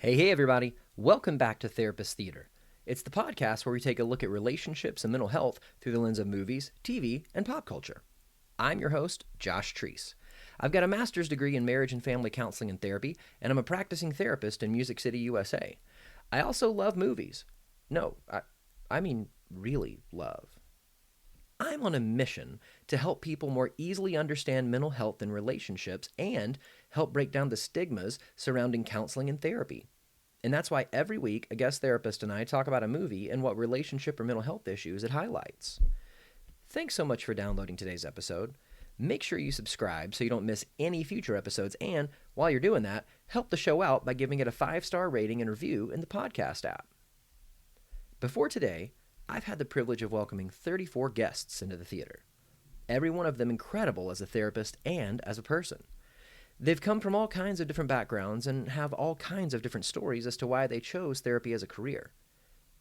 Hey, everybody. Welcome back to Therapist Theater. It's the podcast where we take a look at relationships and mental health through the lens of movies, TV, and pop culture. I'm your host, Josh Treese. I've got a master's degree in marriage and family counseling and therapy, and I'm a practicing therapist in Music City, USA. I also love movies. No, I mean really love. I'm on a mission to help people more easily understand mental health and relationships and help break down the stigmas surrounding counseling and therapy. And that's why every week a guest therapist and I talk about a movie and what relationship or mental health issues it highlights. Thanks so much for downloading today's episode. Make sure you subscribe so you don't miss any future episodes, and while you're doing that, help the show out by giving it a 5-star rating and review in the podcast app. Before today, I've had the privilege of welcoming 34 guests into the theater. Every one of them incredible as a therapist and as a person. They've come from all kinds of different backgrounds and have all kinds of different stories as to why they chose therapy as a career.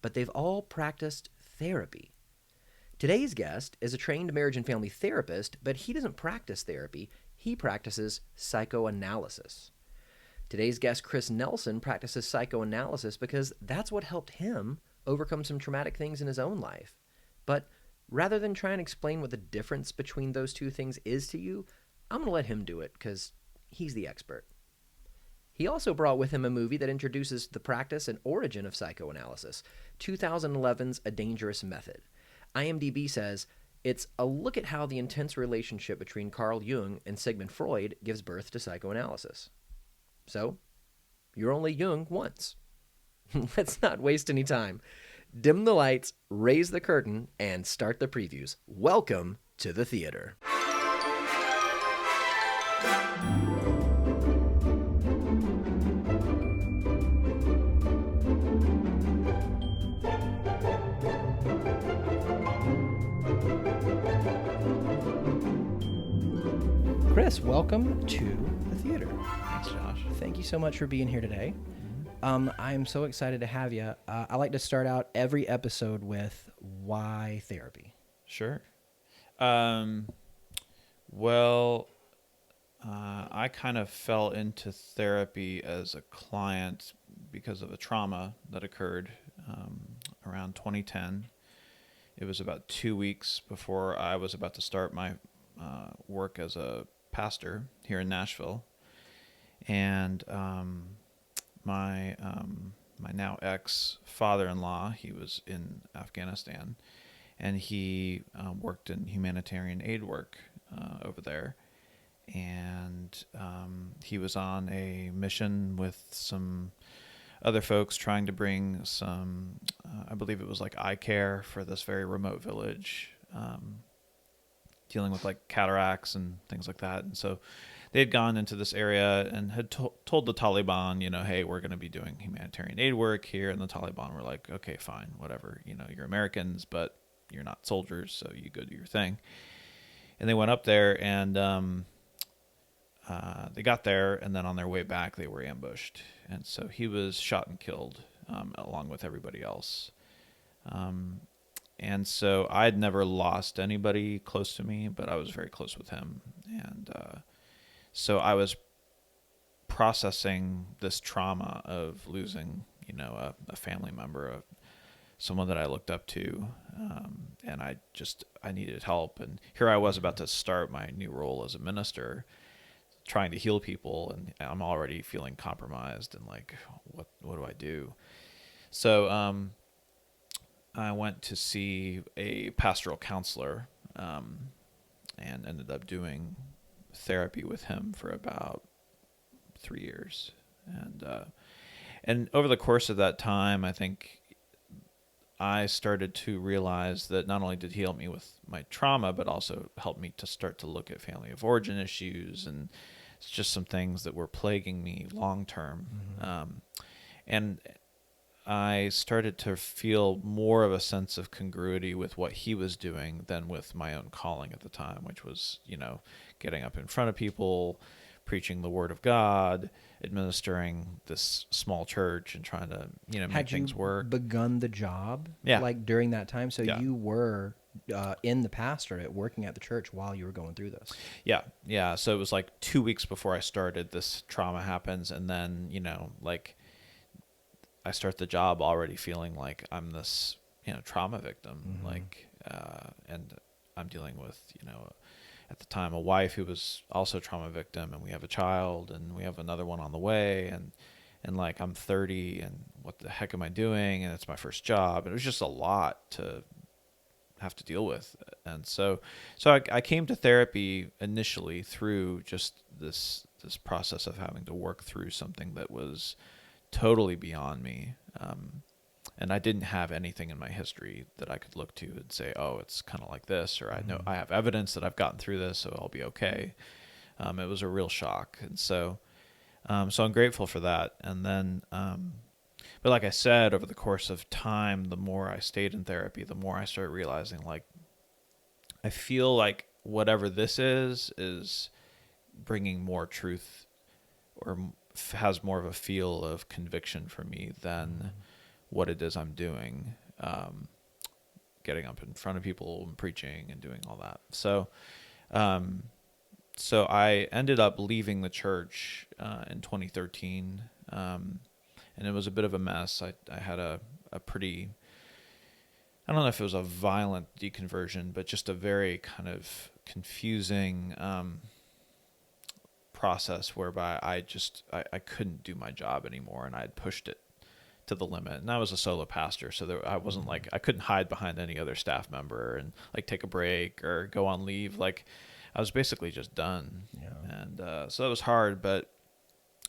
But they've all practiced therapy. Today's guest is a trained marriage and family therapist, but he doesn't practice therapy. He practices psychoanalysis. Today's guest, Chris Nelson, practices psychoanalysis because that's what helped him overcome some traumatic things in his own life. But rather than try and explain what the difference between those two things is to you, I'm going to let him do it because he's the expert. He also brought with him a movie that introduces the practice and origin of psychoanalysis, 2011's A Dangerous Method. IMDb says, it's a look at how the intense relationship between Carl Jung and Sigmund Freud gives birth to psychoanalysis. So, you're only Jung once. Let's not waste any time. Dim the lights, raise the curtain, and start the previews. Welcome to the theater. Chris, welcome to the theater. Thanks, Josh. Thank you so much for being here today. I'm so excited to have you. I like to start out every episode with why therapy? Sure. I kind of fell into therapy as a client because of a trauma that occurred around 2010. It was about 2 weeks before I was about to start my work as a pastor here in Nashville, and my now ex-father-in-law, he was in Afghanistan, and he worked in humanitarian aid work over there, and he was on a mission with some other folks trying to bring some, I believe it was like eye care for this very remote village, dealing with like cataracts and things like that. And so they had gone into this area and had told the Taliban, hey, we're going to be doing humanitarian aid work here. And the Taliban were like, okay, fine, whatever. You're Americans, but you're not soldiers, so you go do your thing. And they went up there, and they got there, and then on their way back, they were ambushed. And so he was shot and killed along with everybody else. And so I'd never lost anybody close to me, but I was very close with him. And so I was processing this trauma of losing, a family member, someone that I looked up to. And I needed help. And here I was about to start my new role as a minister, trying to heal people. And I'm already feeling compromised and like, what do I do? So, I went to see a pastoral counselor and ended up doing therapy with him for about 3 years. And over the course of that time, I think I started to realize that not only did he help me with my trauma, but also helped me to start to look at family of origin issues and it's just some things that were plaguing me long term. Mm-hmm. And I started to feel more of a sense of congruity with what he was doing than with my own calling at the time, which was, getting up in front of people, preaching the word of God, administering this small church and trying to, make things work. Had you begun the job like during that time? So you were in the pastorate working at the church while you were going through this? Yeah. So it was like 2 weeks before I started, this trauma happens. And then, I start the job already feeling like I'm this, trauma victim, and I'm dealing with, at the time, a wife who was also a trauma victim, and we have a child, and we have another one on the way, and like I'm 30, and what the heck am I doing? And it's my first job, and it was just a lot to have to deal with. And so I came to therapy initially through just this process of having to work through something that was totally beyond me. And I didn't have anything in my history that I could look to and say, oh, it's kind of like this, or I know I have evidence that I've gotten through this, so I'll be okay. It was a real shock. And so I'm grateful for that. And then, but like I said, over the course of time, the more I stayed in therapy, the more I started realizing, like, I feel like whatever this is bringing more truth, or has more of a feel of conviction for me than what it is I'm doing, getting up in front of people and preaching and doing all that. So I ended up leaving the church in 2013, and it was a bit of a mess. I had a pretty, I don't know if it was a violent deconversion, but just a very kind of confusing process whereby I couldn't do my job anymore, and I had pushed it to the limit. And I was a solo pastor, so I wasn't like, I couldn't hide behind any other staff member and like take a break or go on leave. Like, I was basically just done. Yeah. And so that was hard, but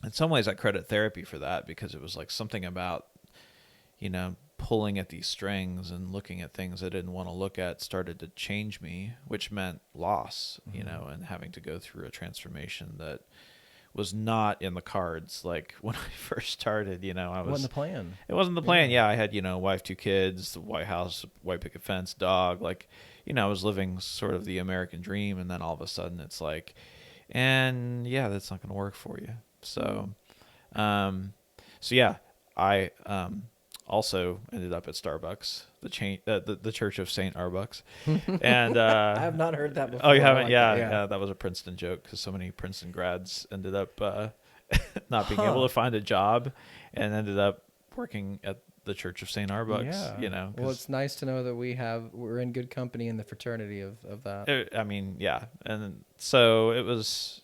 in some ways I credit therapy for that, because it was like something about, pulling at these strings and looking at things I didn't want to look at started to change me, which meant loss, and having to go through a transformation that was not in the cards. Like when I first started, it wasn't the plan. It wasn't the plan. Yeah, I had, wife, 2 kids, the White House, white picket fence, dog. Like, I was living sort of the American dream, and then all of a sudden it's like, and yeah, that's not going to work for you. So, yeah, I also ended up at Starbucks, the Church of St. Arbucks. And I have not heard that before. Oh, you haven't? Yeah, that was a Princeton joke, because so many Princeton grads ended up not being able to find a job, and ended up working at the Church of St. Arbucks. Yeah. Well, it's nice to know that we're in good company in the fraternity of that. Yeah. And so it was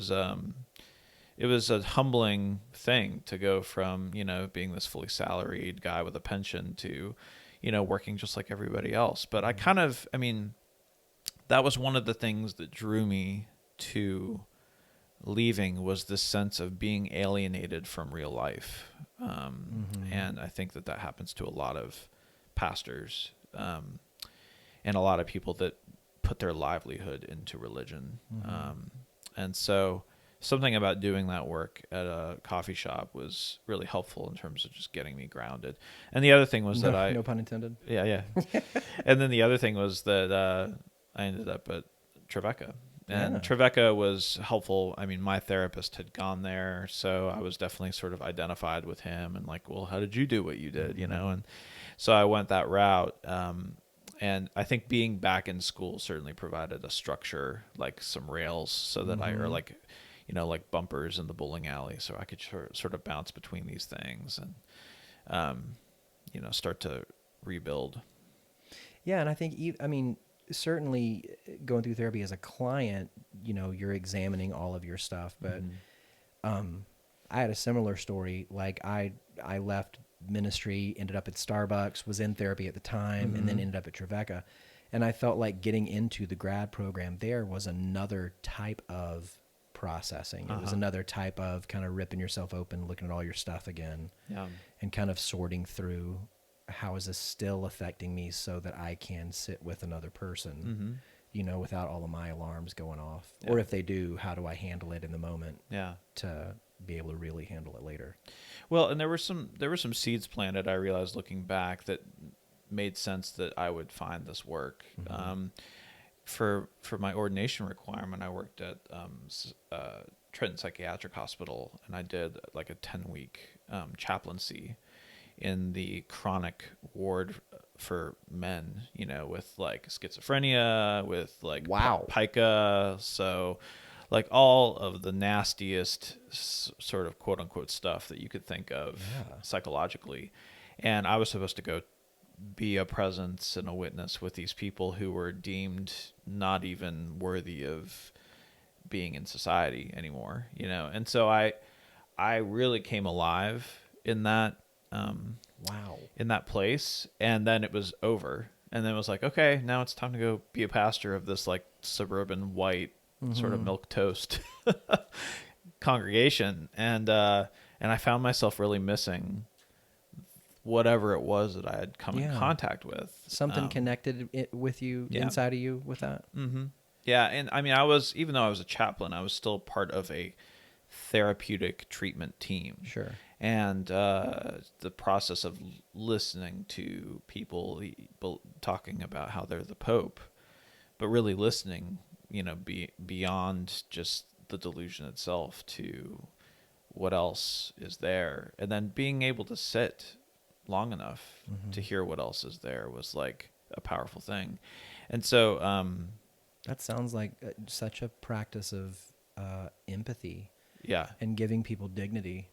a humbling thing to go from, being this fully salaried guy with a pension to, working just like everybody else. But that was one of the things that drew me to leaving, was this sense of being alienated from real life. And I think that happens to a lot of pastors, and a lot of people that put their livelihood into religion. And so something about doing that work at a coffee shop was really helpful in terms of just getting me grounded. And the other thing was no pun intended. Yeah. And then the other thing was that I ended up at Trevecca. And Trevecca was helpful. I mean, my therapist had gone there, so I was definitely sort of identified with him, and like, well, how did you do what you did, And so I went that route. And I think being back in school certainly provided a structure, like some rails, so that or like bumpers in the bowling alley, so I could sort of bounce between these things and, start to rebuild. Yeah. And I think, certainly going through therapy as a client, you're examining all of your stuff, but I had a similar story. Like I left ministry, ended up at Starbucks, was in therapy at the time, and then ended up at Trevecca. And I felt like getting into the grad program there was another type of processing. It was another type of kind of ripping yourself open, looking at all your stuff again, and kind of sorting through, how is this still affecting me, so that I can sit with another person, without all of my alarms going off. Yeah. Or if they do, how do I handle it in the moment to be able to really handle it later? Well, and there were some seeds planted, I realized looking back, that made sense that I would find this work. For my ordination requirement, I worked at Trenton Psychiatric Hospital, and I did like a 10-week chaplaincy in the chronic ward for men, with like schizophrenia, with like pica. So like all of the nastiest sort of quote unquote stuff that you could think of psychologically. And I was supposed to go be a presence and a witness with these people who were deemed not even worthy of being in society anymore, you know? And so I really came alive in that, Wow. in that place. And then it was over. And then it was like, okay, now it's time to go be a pastor of this like suburban white sort of milquetoast congregation. And I found myself really missing whatever it was that I had come in contact with. Something connected with you, inside of you with that? Mm-hmm. Yeah. And I mean, even though I was a chaplain, I was still part of a therapeutic treatment team. Sure. And the process of listening to people talking about how they're the Pope, but really listening, you know, beyond just the delusion itself to what else is there. And then being able to sit long enough to hear what else is there was like a powerful thing. And so that sounds like such a practice of empathy. Yeah. And giving people dignity.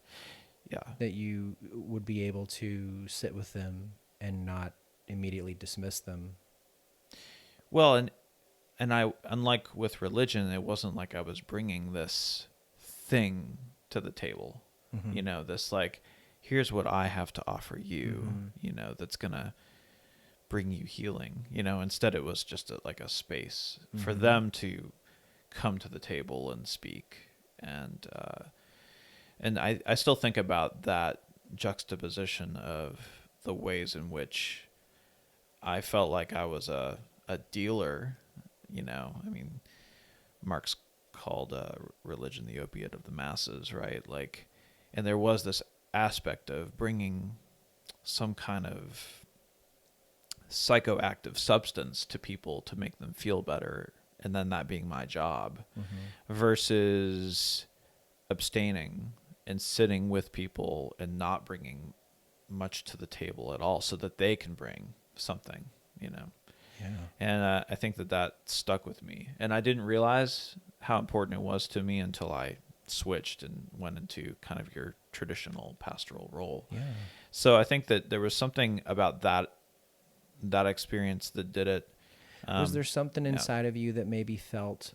Yeah. That you would be able to sit with them and not immediately dismiss them. Well, and I, unlike with religion, it wasn't like I was bringing this thing to the table, you know, this like, here's what I have to offer you, you know, that's going to bring you healing, you know. Instead it was just like a space for them to come to the table and speak. And I still think about that juxtaposition of the ways in which I felt like I was a dealer, you know. I mean, Marx called religion the opiate of the masses, right? Like, and there was this aspect of bringing some kind of psychoactive substance to people to make them feel better, and then that being my job, versus abstaining and sitting with people and not bringing much to the table at all so that they can bring something, you know. Yeah. And I think that stuck with me. And I didn't realize how important it was to me until I switched and went into kind of your traditional pastoral role. Yeah. So I think that there was something about that experience that did it. Was there something inside of you that maybe felt,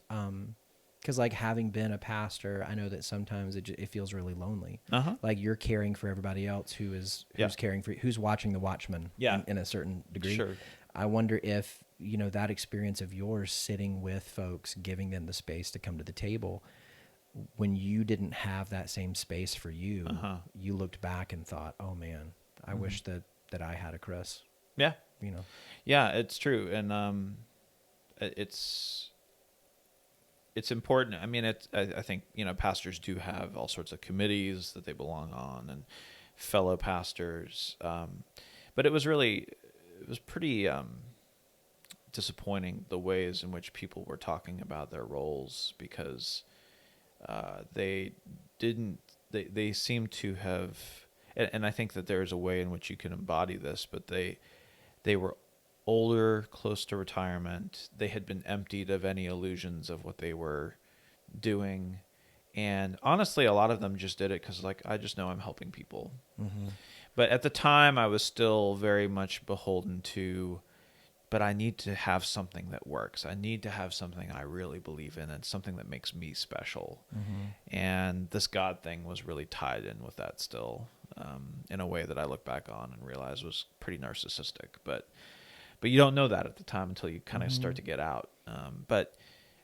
because like having been a pastor, I know that sometimes it feels really lonely. Like you're caring for everybody else who's caring for, who's watching the watchman in a certain degree. Sure. I wonder if, you know, that experience of yours sitting with folks, giving them the space to come to the table, when you didn't have that same space for you, you looked back and thought, oh man, I wish that I had a Chris. Yeah. You know? Yeah, it's true. And it's important. I mean, I think, you know, pastors do have all sorts of committees that they belong on and fellow pastors. But it was pretty disappointing the ways in which people were talking about their roles, because they seem to have, and I think that there's a way in which you can embody this, but they were older, close to retirement. They had been emptied of any illusions of what they were doing. And honestly, a lot of them just did it because, like, I just know I'm helping people. But at the time, I was still very much beholden to, but I need to have something that works. I need to have something I really believe in and something that makes me special. And this God thing was really tied in with that still, in a way that I look back on and realize was pretty narcissistic. But you don't know that at the time until you kind of start to get out.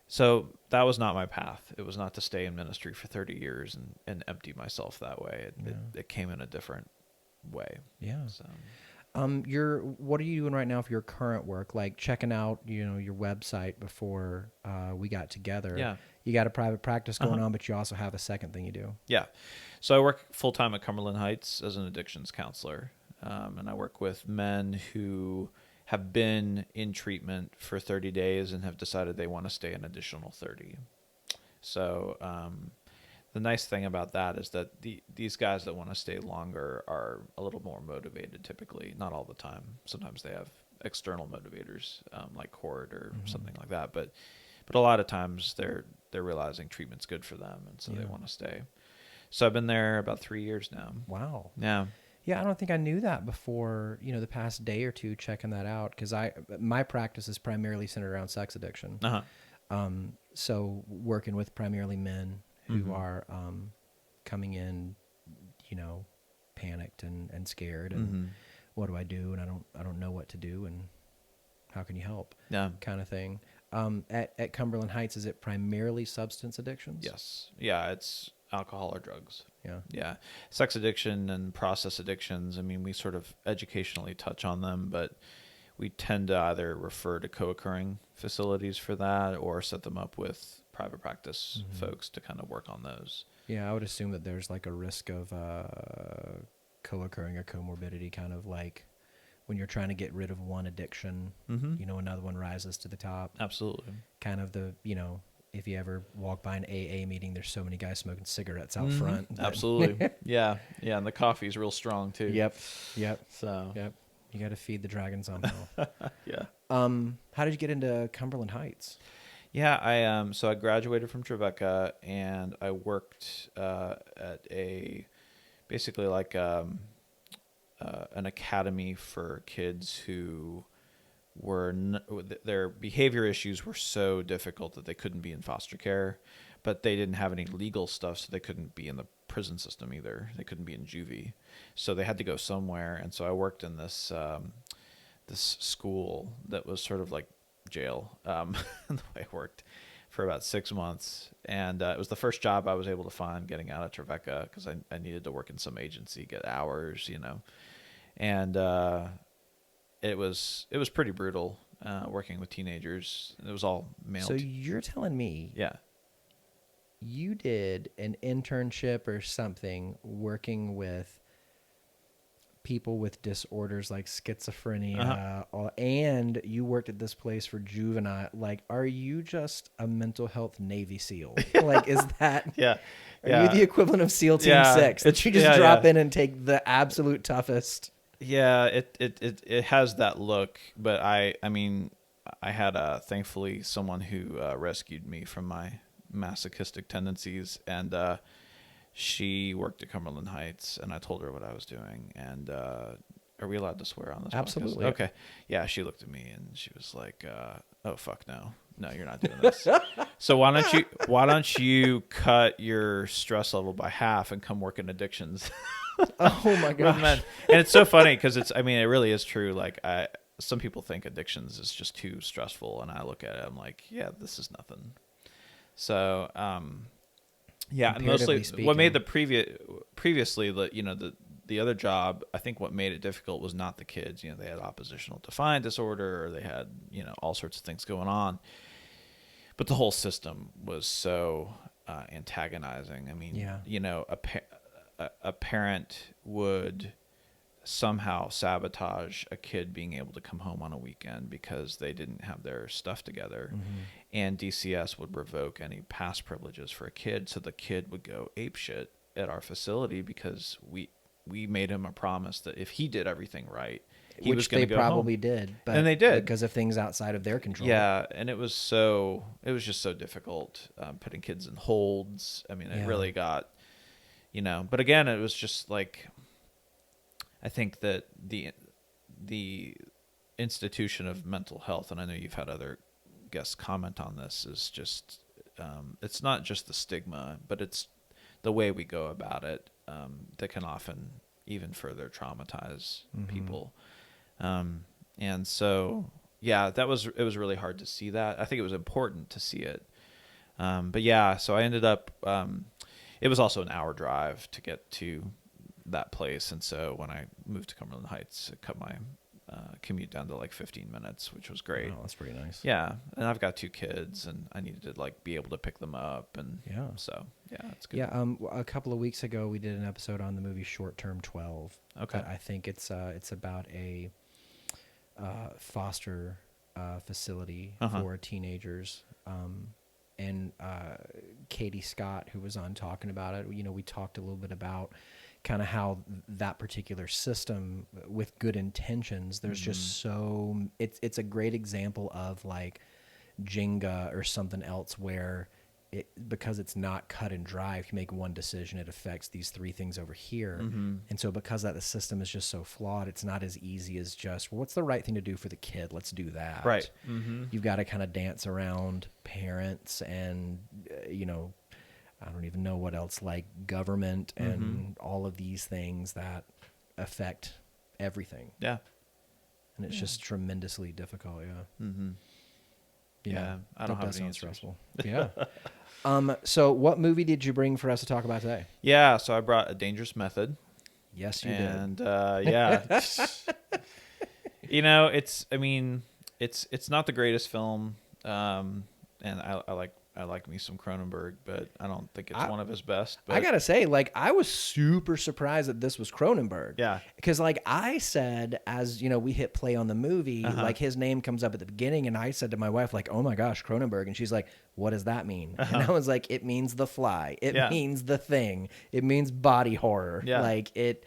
So that was not my path. It was not to stay in ministry for 30 years and empty myself that way. It came in a different way. Yeah. So. What are you doing right now for your current work? Like checking out, you know, your website before we got together. Yeah. You got a private practice going on, but you also have a second thing you do. Yeah. So I work full-time at Cumberland Heights as an addictions counselor. And I work with men who have been in treatment for 30 days and have decided they want to stay an additional 30. So the nice thing about that is that these guys that want to stay longer are a little more motivated typically, not all the time. Sometimes they have external motivators like court or something like that. But a lot of times they're realizing treatment's good for them, and so they want to stay. So I've been there about 3 years now. Wow. Yeah. Yeah, I don't think I knew that before, the past day or two checking that out, because my practice is primarily centered around sex addiction. So working with primarily men who are coming in, panicked and scared, and what do I do? And I don't know what to do, and how can you help? Yeah. Kind of thing. At Cumberland Heights, is it primarily substance addictions? Yes. Yeah, it's alcohol or drugs. Yeah. Yeah. Sex addiction and process addictions, I mean, we sort of educationally touch on them, but we tend to either refer to co-occurring facilities for that or set them up with private practice folks to kind of work on those. Yeah, I would assume that there's like a risk of co-occurring or comorbidity, kind of like when you're trying to get rid of one addiction, another one rises to the top. Absolutely. Kind of if you ever walk by an AA meeting, there's so many guys smoking cigarettes out front. Absolutely. Yeah. Yeah. And the coffee's real strong too. Yep. So. Yep. You got to feed the dragon somehow. Yeah. How did you get into Cumberland Heights? Yeah. So I graduated from Trevecca and I worked at basically like an academy for kids who their behavior issues were so difficult that they couldn't be in foster care, but they didn't have any legal stuff, so they couldn't be in the prison system either. They couldn't be in juvie, so they had to go somewhere. And so I worked in this this school that was sort of like jail, the way it worked, for about 6 months. And it was the first job I was able to find getting out of Trevecca, because I needed to work in some agency, get hours, and it was pretty brutal working with teenagers. It was all male. So you're telling me, yeah, you did an internship or something working with people with disorders like schizophrenia, and you worked at this place for juvenile. Like, are you just a mental health Navy SEAL? Like, is that? Yeah. Are you the equivalent of SEAL Team 6? That you just drop in and take the absolute toughest? Yeah, it has that look, but I mean, I had thankfully someone who rescued me from my masochistic tendencies, and she worked at Cumberland Heights, and I told her what I was doing. And are we allowed to swear on this? Absolutely. Podcast? Okay. Yeah, she looked at me and she was like, "Oh fuck no, you're not doing this. So why don't you cut your stress level by half and come work in addictions?" Oh my gosh. And it's so funny because it really is true. Like some people think addictions is just too stressful, and I look at it, I'm like, yeah, this is nothing. So, yeah, and mostly speaking, what made previously the other job, I think what made it difficult was not the kids. They had oppositional defiant disorder, or they had, all sorts of things going on. But the whole system was so antagonizing. I mean, a parent would somehow sabotage a kid being able to come home on a weekend because they didn't have their stuff together. And DCS would revoke any past privileges for a kid, so the kid would go apeshit at our facility because we made him a promise that if he did everything right, he was going to go home. Which they probably did, but and they did, because of things outside of their control. Yeah, and it was just so difficult putting kids in holds. I mean, it really got, but again, it was just like, I think that the institution of mental health, and I know you've had other guests comment on this, is just it's not just the stigma, but it's the way we go about it that can often even further traumatize people. And so, yeah, it was really hard to see that. I think it was important to see it. But yeah, so I ended up, it was also an hour drive to get to that place. And so when I moved to Cumberland Heights, it cut my commute down to like 15 minutes, which was great. Oh, that's pretty nice. Yeah. And I've got 2 kids, and I needed to like be able to pick them up. And so, yeah, it's good. Yeah. A couple of weeks ago, we did an episode on the movie Short Term 12. Okay. I think it's about a foster facility for teenagers. And Katie Scott, who was on talking about it, we talked a little bit about kind of how that particular system, with good intentions, there's just it's a great example of like Jenga or something else where because it's not cut and dry, if you make one decision, it affects these three things over here. And so because that the system is just so flawed, it's not as easy as just, well, what's the right thing to do for the kid? Let's do that. Right. You've got to kind of dance around parents and, I don't even know what else, like government and all of these things that affect everything. Yeah. And it's just tremendously difficult. Yeah. Yeah. I don't have any sound answers. stressful. Yeah. So what movie did you bring for us to talk about today? Yeah. So I brought A Dangerous Method. Yes, you And, did. yeah, it's not the greatest film. And I like me some Cronenberg, but I don't think it's one of his best. But I gotta say, like, I was super surprised that this was Cronenberg. Yeah. Because, like, I said, as we hit play on the movie, like his name comes up at the beginning, and I said to my wife, like, "Oh my gosh, Cronenberg," and she's like, "What does that mean?" And I was like, "It means The Fly. It means The Thing. It means body horror. Yeah. Like it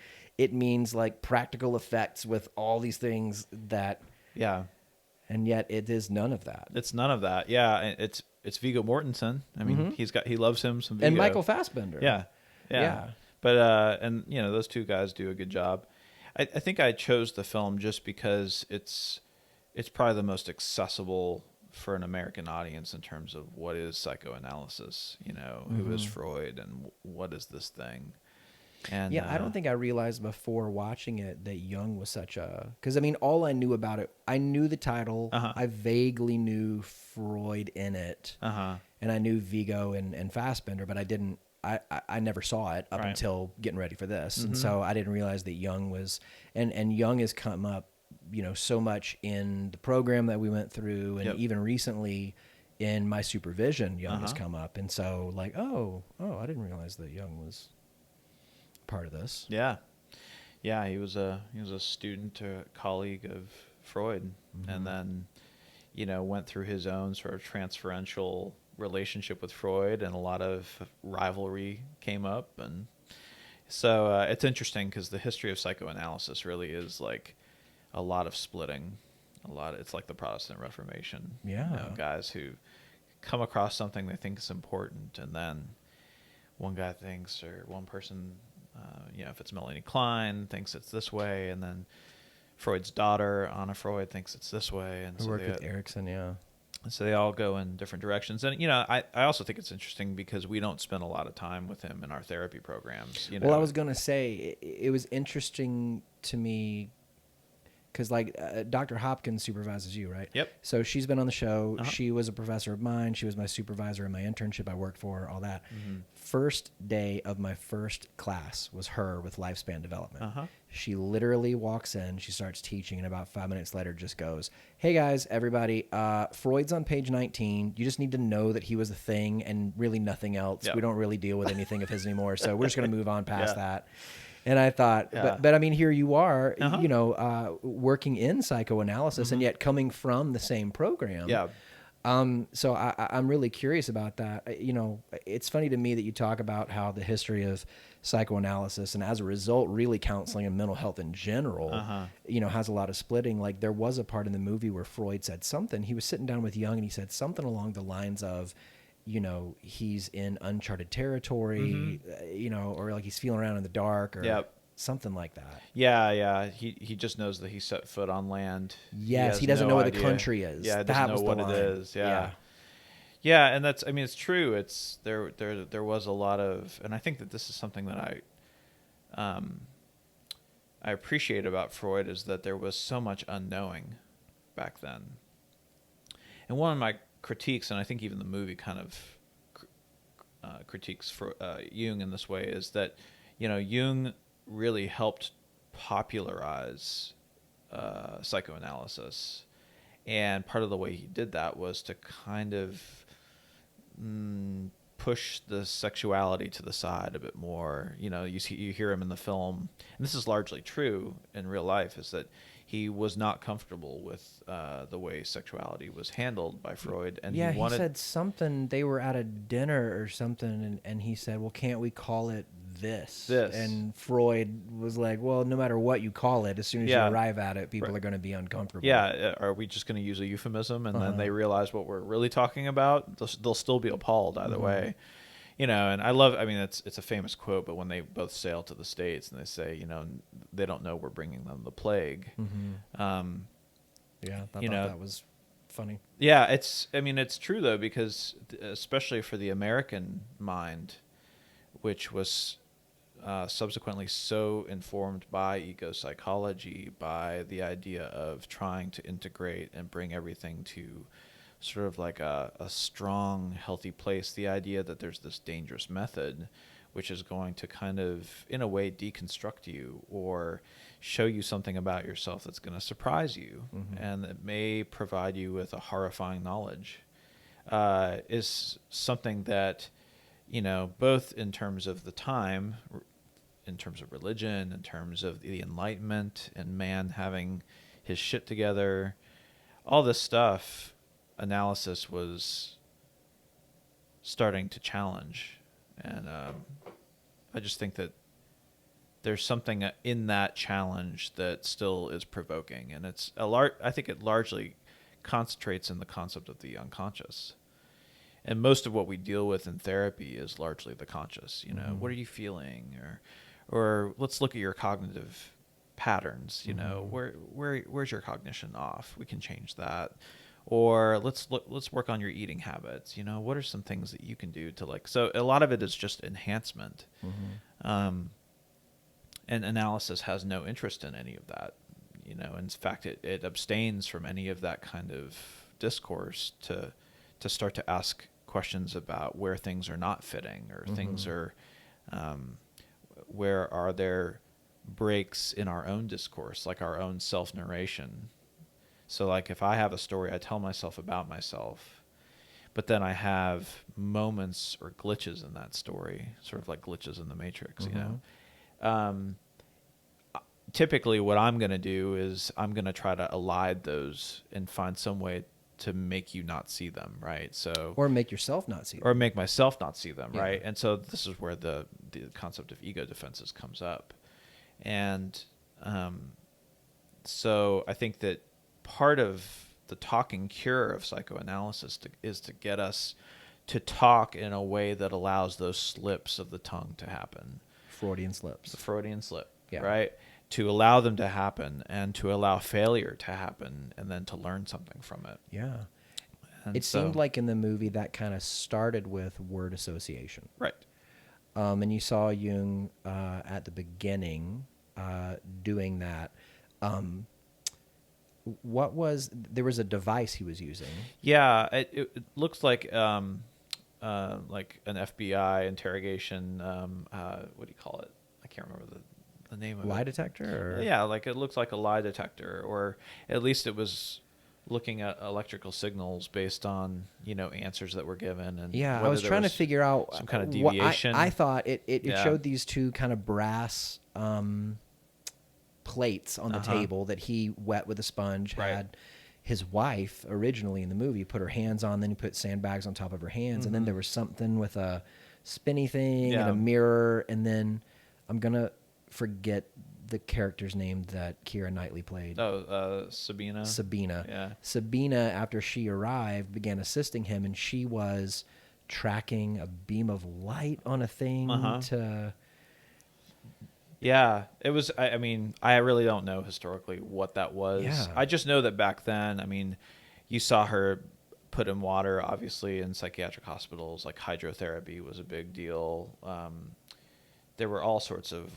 means like practical effects with all these things that." Yeah. And yet, it is none of that. It's none of that. Yeah. And it's Viggo Mortensen. I mean, he loves him some Viggo. And Michael Fassbender. Yeah. But and those two guys do a good job. I think I chose the film just because it's probably the most accessible for an American audience in terms of what is psychoanalysis, who is Freud and what is this thing. And I don't think I realized before watching it that Jung was such a... Because, I mean, all I knew about it, I knew the title. I vaguely knew Freud in it. And I knew Viggo and Fassbender, but I didn't... I never saw it up until getting ready for this. And so I didn't realize that Jung was... And Jung has come up, so much in the program that we went through, and even recently in my supervision, Jung has come up. And so, like, oh, I didn't realize that Jung was... part of this. Yeah. He was a student, a colleague of Freud, and then, went through his own sort of transferential relationship with Freud, and a lot of rivalry came up, and so it's interesting because the history of psychoanalysis really is like a lot of splitting, it's like the Protestant Reformation. Guys who come across something they think is important, and then one guy thinks, or one person. If it's Melanie Klein, thinks it's this way, and then Freud's daughter, Anna Freud, thinks it's this way. And I worked with Erickson, And so they all go in different directions. And, I also think it's interesting because we don't spend a lot of time with him in our therapy programs. Well, I was going to say, it was interesting to me because, like, Dr. Hopkins supervises you, right? Yep. So she's been on the show. She was a professor of mine. She was my supervisor in my internship I worked for, all that. First day of my first class was her with lifespan development. She literally walks in, she starts teaching, and about 5 minutes later just goes, "Hey guys, everybody, Freud's on page 19. You just need to know that he was a thing and really nothing else. We don't really deal with anything of his anymore, so we're just going to move on past that." And I thought, but I mean, here you are, working in psychoanalysis and yet coming from the same program. So I'm really curious about that. It's funny to me that you talk about how the history of psychoanalysis and as a result, really counseling and mental health in general, has a lot of splitting. Like there was a part in the movie where Freud said something. He was sitting down with Jung and he said something along the lines of, he's in uncharted territory, or like he's feeling around in the dark or something like that. Yeah. He just knows that he set foot on land. Yes, he doesn't know where the country is. Yeah, doesn't know what it is. Yeah, and that's, it's true. It's there was a lot of, and I think that this is something that I appreciate about Freud is that there was so much unknowing back then. And one of my critiques, and I think even the movie kind of critiques for Jung in this way, is that Jung really helped popularize psychoanalysis, and part of the way he did that was to kind of push the sexuality to the side a bit more. You hear him in the film, and this is largely true in real life, is that he was not comfortable with the way sexuality was handled by Freud. And he said something, they were at a dinner or something, and he said, well, can't we call it this. This. And Freud was like, well, no matter what you call it, as soon as you arrive at it, people are going to be uncomfortable. Yeah, are we just going to use a euphemism, and then they realize what we're really talking about? They'll still be appalled either way. You know, and I mean, it's a famous quote, but when they both sail to the States and they say, you know, they don't know we're bringing them the plague. Yeah, I thought that was funny. Yeah, it's true, though, because especially for the American mind, which was subsequently so informed by ego psychology, by the idea of trying to integrate and bring everything to sort of like a strong, healthy place, the idea that there's this dangerous method which is going to kind of, in a way, deconstruct you or show you something about yourself that's going to surprise you and that may provide you with a horrifying knowledge, is something that, you know, both in terms of the time, in terms of religion, in terms of the Enlightenment and man having his shit together, all this stuff, analysis was starting to challenge. And I just think that there's something in that challenge that still is provoking. And I think it largely concentrates in the concept of the unconscious. And most of what we deal with in therapy is largely the conscious. You know, what are you feeling? Or let's look at your cognitive patterns. You know, where's your cognition off? We can change that. Or let's work on your eating habits. You know, what are some things that you can do to like? So a lot of it is just enhancement, and analysis has no interest in any of that. You know, in fact, it abstains from any of that kind of discourse to start to ask questions about where things are not fitting or things are, where are there breaks in our own discourse, like our own self-narration. So like if I have a story I tell myself about myself, but then I have moments or glitches in that story, sort of like glitches in the Matrix, you know. Typically what I'm going to do is I'm going to try to elide those and find some way to make you not see them, right? So or make yourself not see them. Or make myself not see them, right? And so this is where the concept of ego defenses comes up. And so I think that part of the talking cure of psychoanalysis is to get us to talk in a way that allows those slips of the tongue to happen. Freudian slips. The Freudian slip, right? To allow them to happen and to allow failure to happen and then to learn something from it. Yeah. And it seemed like in the movie that kind of started with word association. Right. And you saw Jung at the beginning doing that. There was a device he was using. Yeah, it looks like an FBI interrogation. What do you call it? I can't remember the name of it. Lie detector? Or? Yeah, like it looks like a lie detector, or at least it was looking at electrical signals based on, you know, answers that were given. And I was trying to figure out some kind of deviation. I thought it showed these two kind of brass plates on the table that he wet with a sponge. Had his wife originally in the movie put her hands on, then he put sandbags on top of her hands, and then there was something with a spinny thing and a mirror, and then I'm gonna forget the character's name that Keira Knightley played. Sabina. Yeah. Sabina, after she arrived, began assisting him, and she was tracking a beam of light on a thing to... Yeah, it was, I mean, I really don't know historically what that was. Yeah. I just know that back then, I mean, you saw her put in water, obviously, in psychiatric hospitals. Like hydrotherapy was a big deal. There were all sorts of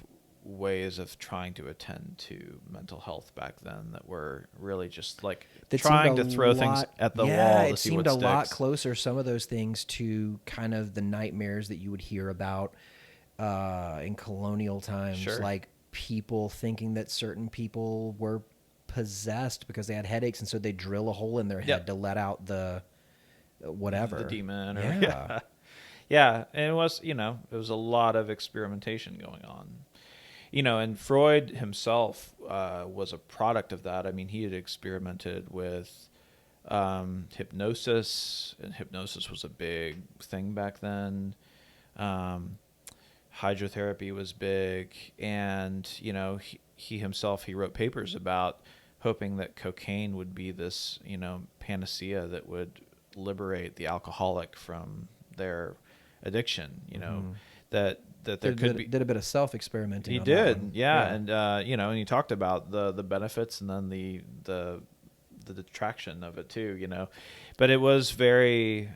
ways of trying to attend to mental health back then that were really just like trying to throw things at the wall to see what sticks. It seemed a lot closer, some of those things, to kind of the nightmares that you would hear about in colonial times, like people thinking that certain people were possessed because they had headaches, and so they drill a hole in their head to let out the whatever, the demon. Or, yeah, and it was, you know, it was a lot of experimentation going on. You know, and Freud himself was a product of that. I mean, he had experimented with hypnosis, and hypnosis was a big thing back then. hydrotherapy was big, and he himself, he wrote papers about hoping that cocaine would be this panacea that would liberate the alcoholic from their addiction. That there could be. Did a bit of self experimenting. He on did, that one. yeah, and and he talked about the benefits and then the detraction of it too. But it was very.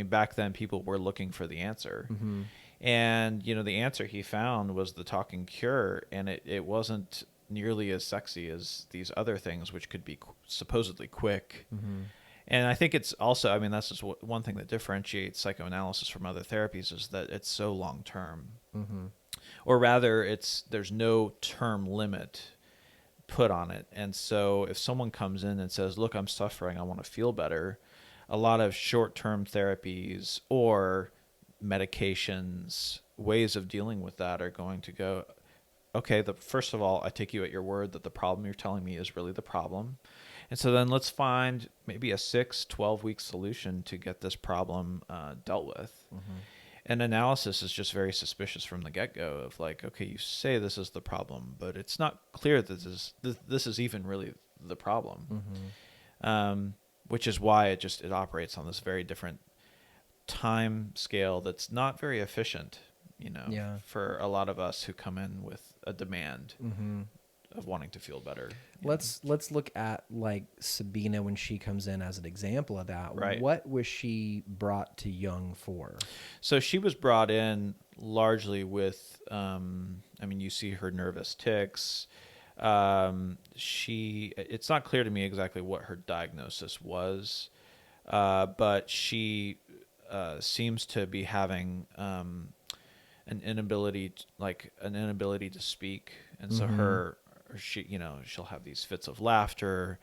Back then people were looking for the answer. Mm-hmm. And, the answer he found was the talking cure, and it wasn't nearly as sexy as these other things, which could be supposedly quick. Mm-hmm. And I think it's also, that's just one thing that differentiates psychoanalysis from other therapies is that it's so long-term. Mm-hmm. Or rather, there's no term limit put on it. And so if someone comes in and says, look, I'm suffering, I want to feel better, a lot of short-term therapies or medications, ways of dealing with that are going to go, okay, first of all, I take you at your word that the problem you're telling me is really the problem. And so then let's find maybe a 12-week solution to get this problem dealt with. Mm-hmm. And analysis is just very suspicious from the get-go of like, okay, you say this is the problem, but it's not clear that this is even really the problem. Mm-hmm. Which is why it operates on this very different time scale that's not very efficient, for a lot of us who come in with a demand mm-hmm. of wanting to feel better. Let's look at like Sabina when she comes in as an example of that. Right. What was she brought to Jung for? So she was brought in largely with, you see her nervous tics. It's not clear to me exactly what her diagnosis was, but she seems to be having an inability to speak, and so mm-hmm. She'll have these fits of laughter.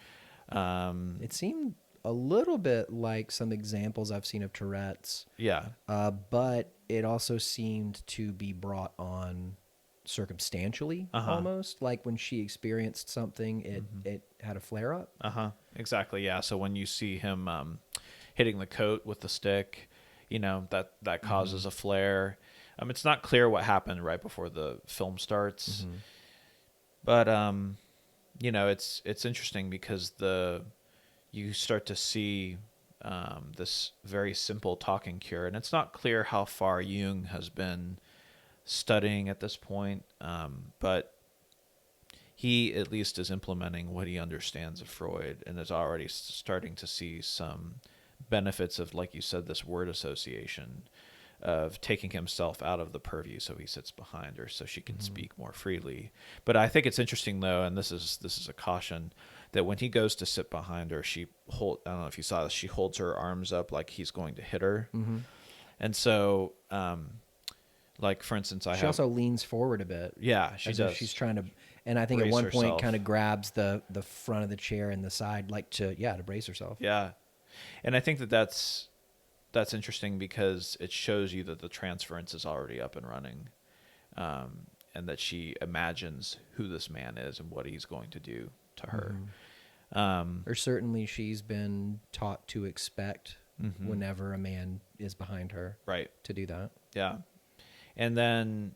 It seemed a little bit like some examples I've seen of Tourette's. Yeah. But it also seemed to be brought on circumstantially, uh-huh. almost like when she experienced something, it had a flare up. Exactly. Yeah. So when you see him hitting the coat with the stick, that causes mm-hmm. a flare. It's not clear what happened right before the film starts, mm-hmm. but it's interesting because you start to see this very simple talking cure, and it's not clear how far Jung has been studying at this point, but he at least is implementing what he understands of Freud and is already starting to see some benefits of, like you said, this word association of taking himself out of the purview so he sits behind her so she can mm-hmm. speak more freely. But I think it's interesting though, and this is a caution, that when he goes to sit behind her, I don't know if you saw this, she holds her arms up like he's going to hit her. Mm-hmm. And so like for instance, she also leans forward a bit. Yeah, she does. She's trying to, and I think at one point kind of grabs the front of the chair and the side, like to brace herself. Yeah, and I think that's interesting because it shows you that the transference is already up and running, and that she imagines who this man is and what he's going to do to her. Mm-hmm. Or certainly she's been taught to expect mm-hmm. whenever a man is behind her, right, to do that. Yeah. And then,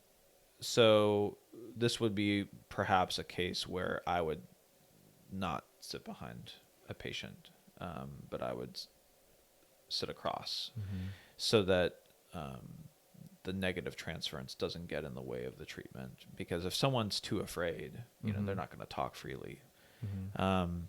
so this would be perhaps a case where I would not sit behind a patient, but I would sit across mm-hmm. so that the negative transference doesn't get in the way of the treatment. Because if someone's too afraid, mm-hmm. they're not going to talk freely. Mm-hmm.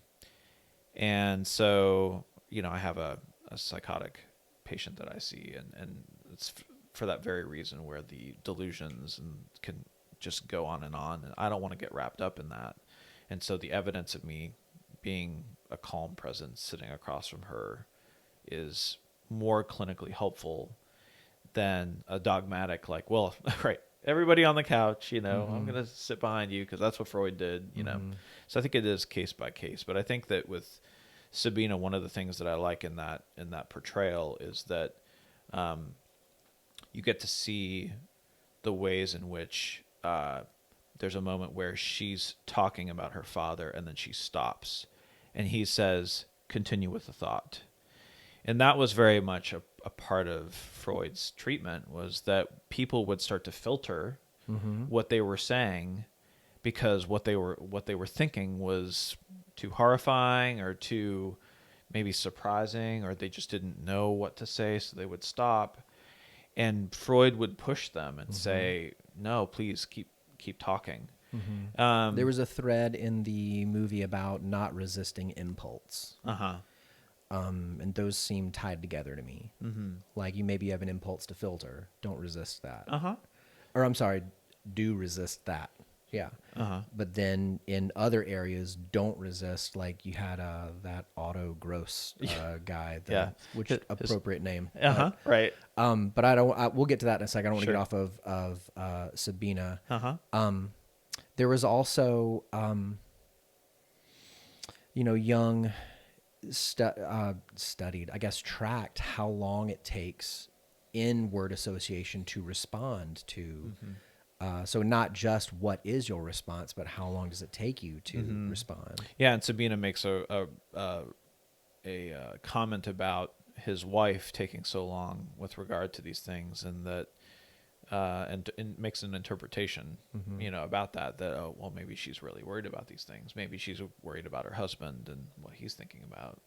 And so, I have a psychotic patient that I see, and it's for that very reason where the delusions can just go on, and I don't want to get wrapped up in that. And so the evidence of me being a calm presence sitting across from her is more clinically helpful than a dogmatic, like, well, right, everybody on the couch, mm-hmm. I'm going to sit behind you because that's what Freud did, Mm-hmm. So I think it is case by case. But I think that with Sabina, one of the things that I like in that portrayal is that you get to see the ways in which there's a moment where she's talking about her father and then she stops and he says, continue with the thought. And that was very much a a part of Freud's treatment was that people would start to filter what they were saying because what they were thinking was too horrifying or too maybe surprising, or they just didn't know what to say, so they would stop. And Freud would push them and say, "No, please keep talking." There was a thread in the movie about not resisting impulse. And those seem tied together to me. Like maybe you have an impulse to filter. Don't resist that. Or I'm sorry, do resist that. Yeah. But then in other areas, don't resist. Like you had that Otto Gross guy. Which appropriate name. Right. But we'll get to that in a second. I don't want to get off of Sabina. There was also, Jung studied, I guess, tracked how long it takes in word association to respond to. So not just what is your response, but how long does it take you to respond? Yeah, and Sabina makes a comment about his wife taking so long with regard to these things, and that and makes an interpretation, about that. Oh, well, maybe she's really worried about these things. Maybe she's worried about her husband and what he's thinking about.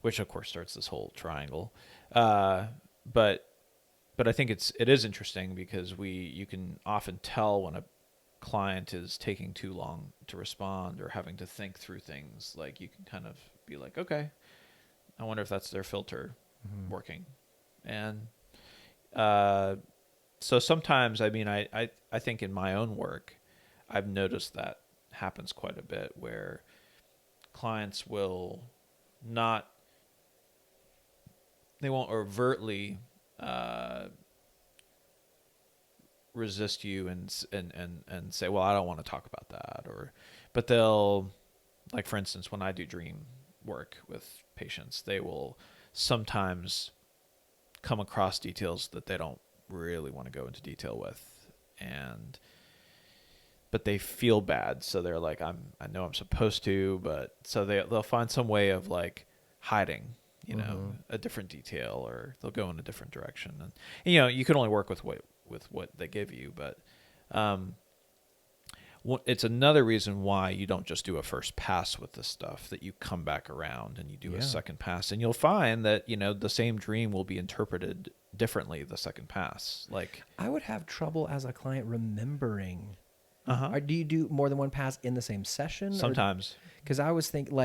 Which of course starts this whole triangle. But I think it is interesting because you can often tell when a client is taking too long to respond or having to think through things. Like you can kind of be like, okay, I wonder if that's their filter working. And so sometimes, I mean, I think in my own work, I've noticed that happens quite a bit where clients will they won't overtly resist you and say, well, I don't want to talk about that, but they'll, like, for instance, when I do dream work with patients, they will sometimes come across details that they don't really want to go into detail with, but they feel bad, so they're like, I know I'm supposed to, but so they'll find some way of like hiding a different detail, or they'll go in a different direction. And you can only work with what they give you, but it's another reason why you don't just do a first pass with this stuff, that you come back around and you do a second pass, and you'll find that the same dream will be interpreted differently the second pass. Like, I would have trouble as a client remembering. Or do you do more than one pass in the same session? Sometimes. Because I was thinking,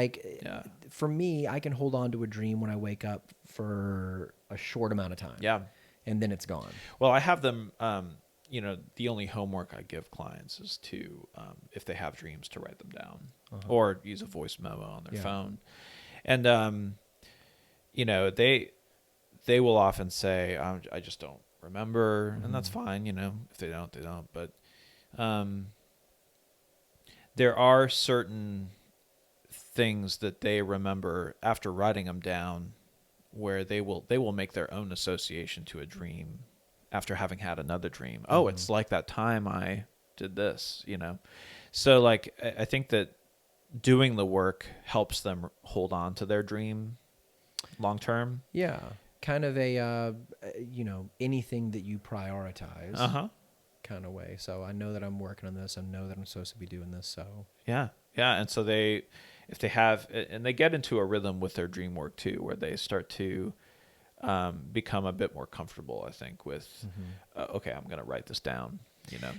for me, I can hold on to a dream when I wake up for a short amount of time. Yeah. And then it's gone. Well, I have them, the only homework I give clients is to, if they have dreams, to write them down or use a voice memo on their phone. And, they will often say, I just don't remember. And that's fine. If they don't, they don't. But there are certain things that they remember after writing them down, where they will make their own association to a dream after having had another dream. Oh, it's like that time I did this, So like, I think that doing the work helps them hold on to their dream long term. Yeah. Kind of a, anything that you prioritize kind of way. So I know that I'm working on this. I know that I'm supposed to be doing this. So yeah. And so if they have, and they get into a rhythm with their dream work too, where they start to become a bit more comfortable, I think, with, okay, I'm going to write this down,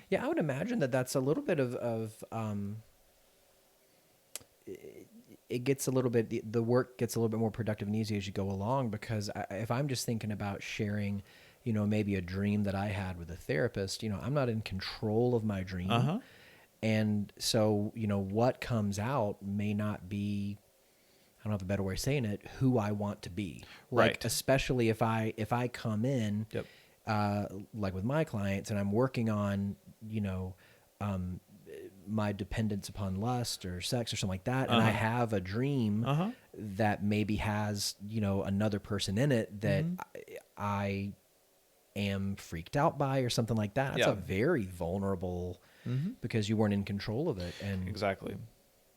Yeah, I would imagine that that's a little bit of it gets a little bit, the work gets a little bit more productive and easy as you go along, because if I'm just thinking about sharing, maybe a dream that I had with a therapist, I'm not in control of my dream. And so, what comes out may not be, I don't have a better way of saying it, who I want to be. Like, right. Especially if I come in, like with my clients, and I'm working on, my dependence upon lust or sex or something like that, and I have a dream that maybe has, another person in it that I am freaked out by or something like that. That's a very vulnerable, because you weren't in control of it. And exactly.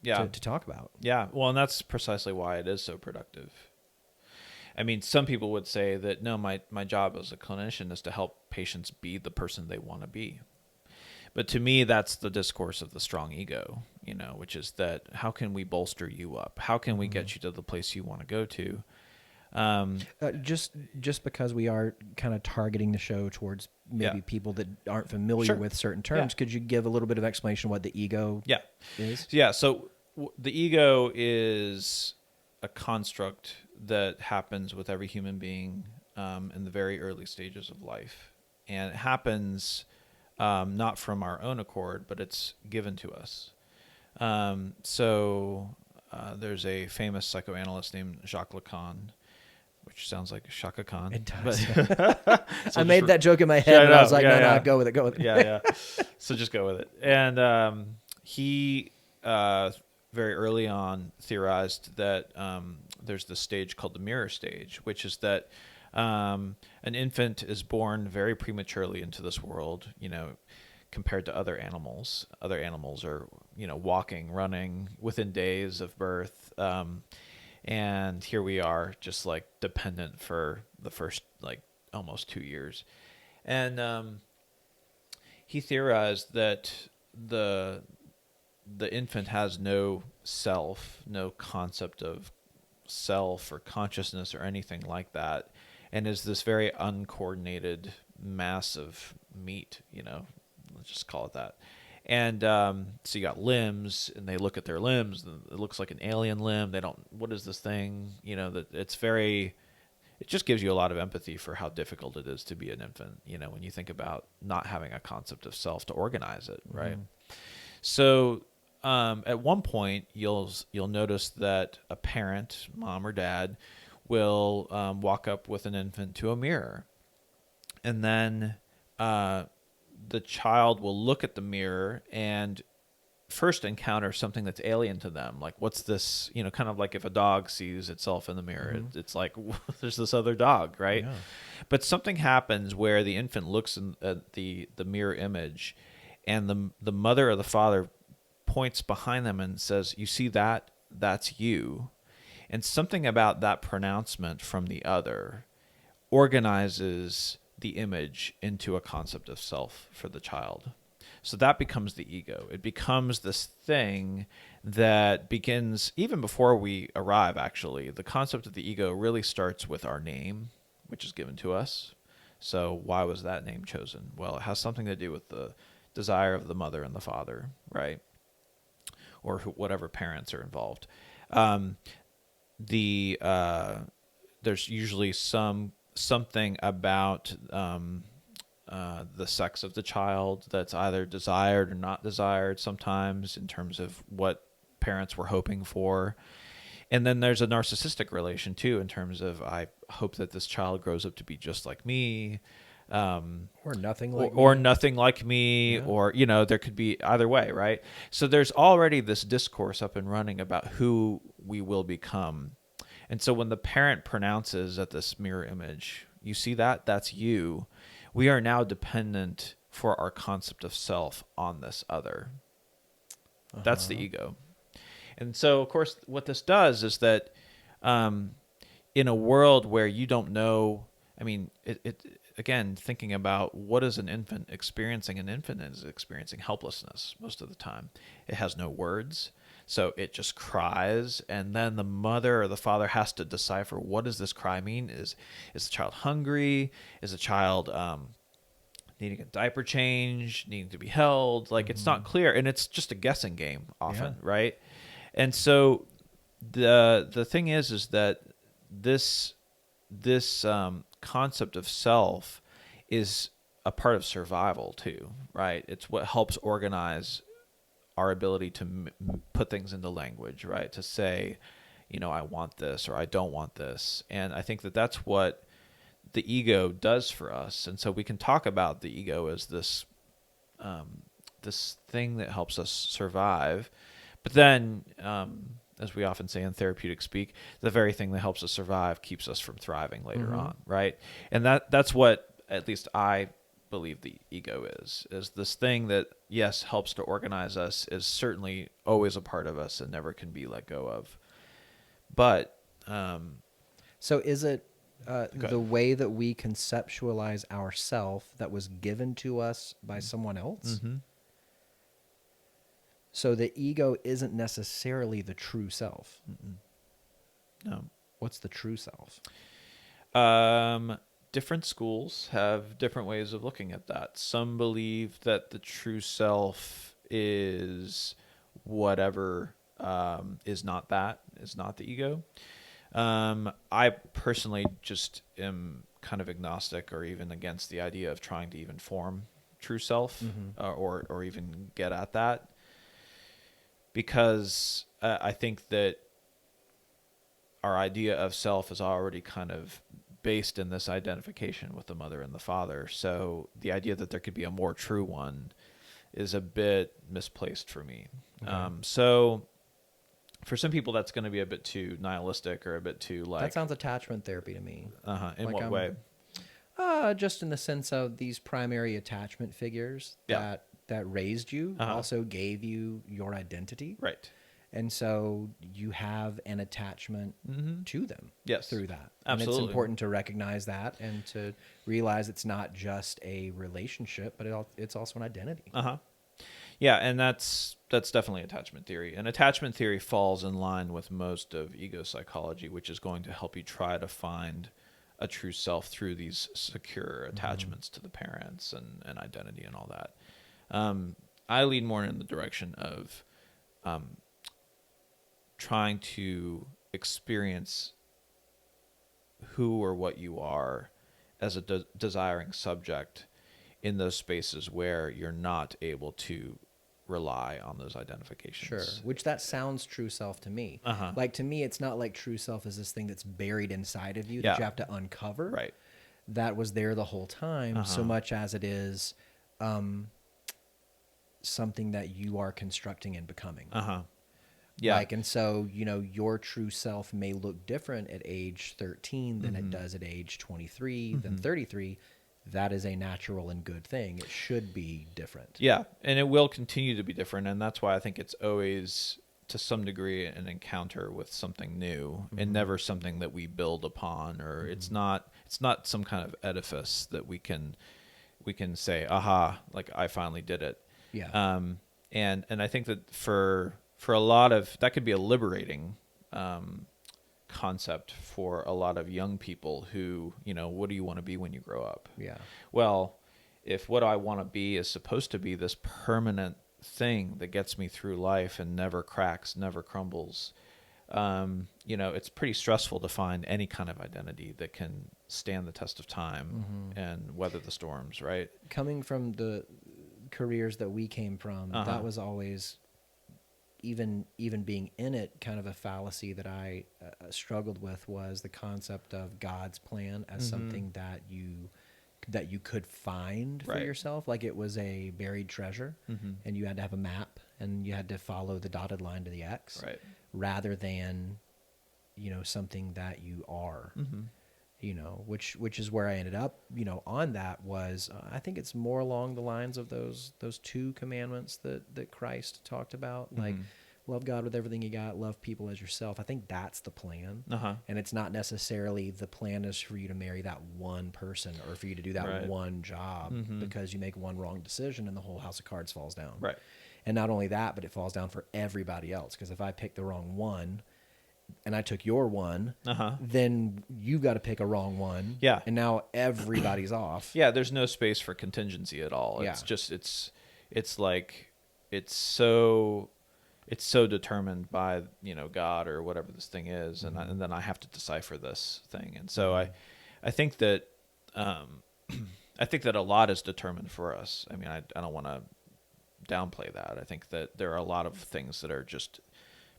To talk about. Yeah. Well, and that's precisely why it is so productive. I mean, some people would say that, no, my job as a clinician is to help patients be the person they want to be. But to me, that's the discourse of the strong ego, which is that how can we bolster you up? How can we get you to the place you want to go to? Just because we are kind of targeting the show towards maybe people that aren't familiar with certain terms, could you give a little bit of explanation what the ego is? Yeah. So the ego is a construct that happens with every human being in the very early stages of life. And it happens not from our own accord, but it's given to us. So there's a famous psychoanalyst named Jacques Lacan, which sounds like Shaka Khan. It does. So I made that joke in my head, and I was like, no, go with it, go with it. Yeah. So just go with it. And he very early on theorized that there's this stage called the mirror stage, which is that an infant is born very prematurely into this world, compared to other animals. Other animals are, walking, running within days of birth. And here we are just like dependent for the first like almost 2 years. And he theorized that the infant has no self, no concept of self or consciousness or anything like that, and is this very uncoordinated mass of meat, let's just call it that. And so you got limbs, and they look at their limbs, and it looks like an alien limb. They don't, what is this thing? That it's very, it just gives you a lot of empathy for how difficult it is to be an infant, when you think about not having a concept of self to organize it, right? Mm-hmm. So at one point, you'll notice that a parent, mom or dad, will walk up with an infant to a mirror. And then the child will look at the mirror and first encounter something that's alien to them. Like, what's this, kind of like if a dog sees itself in the mirror, mm-hmm. It's like, there's this other dog, right? Yeah. But something happens where the infant looks at the mirror image, and the mother or the father points behind them and says, you see that? That's you. And something about that pronouncement from the other organizes the image into a concept of self for the child. So that becomes the ego. It becomes this thing that begins even before we arrive, actually. The concept of the ego really starts with our name, which is given to us. So why was that name chosen? Well, it has something to do with the desire of the mother and the father, right? Or whatever parents are involved. There's usually something about the sex of the child that's either desired or not desired sometimes in terms of what parents were hoping for. And then there's a narcissistic relation too, in terms of, I hope that this child grows up to be just like me, or nothing like or nothing like me, yeah. Or there could be either way, right? So there's already this discourse up and running about who we will become. And so when the parent pronounces at this mirror image, you see that? That's you. We are now dependent for our concept of self on this other. Uh-huh. That's the ego. And so, of course, what this does is that in a world where you don't know, I mean, it again, thinking about what is an infant experiencing? An infant is experiencing helplessness most of the time. It has no words. So it just cries, and then the mother or the father has to decipher, what does this cry mean? Is the child hungry? Is the child needing a diaper change, needing to be held? Like, it's not clear, and it's just a guessing game often, yeah. Right? And so the thing is that this concept of self is a part of survival too, right? It's what helps organize our ability to put things into language, right? To say, I want this or I don't want this. And I think that that's what the ego does for us. And so we can talk about the ego as this thing that helps us survive. But then, as we often say in therapeutic speak, the very thing that helps us survive keeps us from thriving later on, right? And that's what, at least I believe the ego is this thing that, yes, helps to organize us, is certainly always a part of us and never can be let go of. But So is it Go the ahead. way that we conceptualize ourself that was given to us by someone else? Mm-hmm. So the ego isn't necessarily the true self. No. What's the true self? Different schools have different ways of looking at that. Some believe that the true self is whatever is not the ego. I personally just am kind of agnostic or even against the idea of trying to even form true self or even get at that, because I think that our idea of self is already kind of based in this identification with the mother and the father. So the idea that there could be a more true one is a bit misplaced for me. Okay. So for some people, that's going to be a bit too nihilistic or a bit too like... That sounds attachment therapy to me. In like what way? Just in the sense of these primary attachment figures Yeah. that raised you Uh-huh. also gave you your identity. Right. And so you have an attachment to them Yes. through that. Absolutely. And it's important to recognize that and to realize it's not just a relationship, but it's also an identity. Uh-huh. Yeah, and that's definitely attachment theory. And attachment theory falls in line with most of ego psychology, which is going to help you try to find a true self through these secure attachments to the parents and identity and all that. I lean more in the direction of trying to experience who or what you are as a desiring subject in those spaces where you're not able to rely on those identifications. Sure. Which that sounds true self to me. Uh-huh. Like to me, it's not like true self is this thing that's buried inside of you Yeah. that you have to uncover. Right. That was there the whole time, so much as it is something that you are constructing and becoming. Uh-huh. Yeah. Like, and so, your true self may look different at age 13 than it does at age 23, than 33. That is a natural and good thing. It should be different. Yeah, and it will continue to be different, and that's why I think it's always, to some degree, an encounter with something new, and never something that we build upon, or it's not some kind of edifice that we can say, aha, like I finally did it. Yeah. And I think that for a lot of that could be a liberating concept for a lot of young people who, what do you want to be when you grow up? Yeah. Well, if what I want to be is supposed to be this permanent thing that gets me through life and never cracks, never crumbles, it's pretty stressful to find any kind of identity that can stand the test of time and weather the storms, right? Coming from the careers that we came from, that was always, even being in it, kind of a fallacy that I struggled with, was the concept of God's plan as something that you could find for Right. yourself. Like it was a buried treasure and you had to have a map and you had to follow the dotted line to the X, Right. rather than, something that you are. Which is where I ended up, on that was, I think it's more along the lines of those two commandments that Christ talked about, like love God with everything you got, love people as yourself. I think that's the plan. And it's not necessarily the plan is for you to marry that one person or for you to do that Right. one job because you make one wrong decision and the whole house of cards falls down. Right. And not only that, but it falls down for everybody else. Because if I pick the wrong one, and I took your one, then you've got to pick a wrong one. Yeah. And now everybody's off. Yeah, there's no space for contingency at all. Yeah. It's just it's like it's so determined by, God or whatever this thing is, and then I have to decipher this thing. And so I think that I think that a lot is determined for us. I mean, I don't want to downplay that. I think that there are a lot of things that are just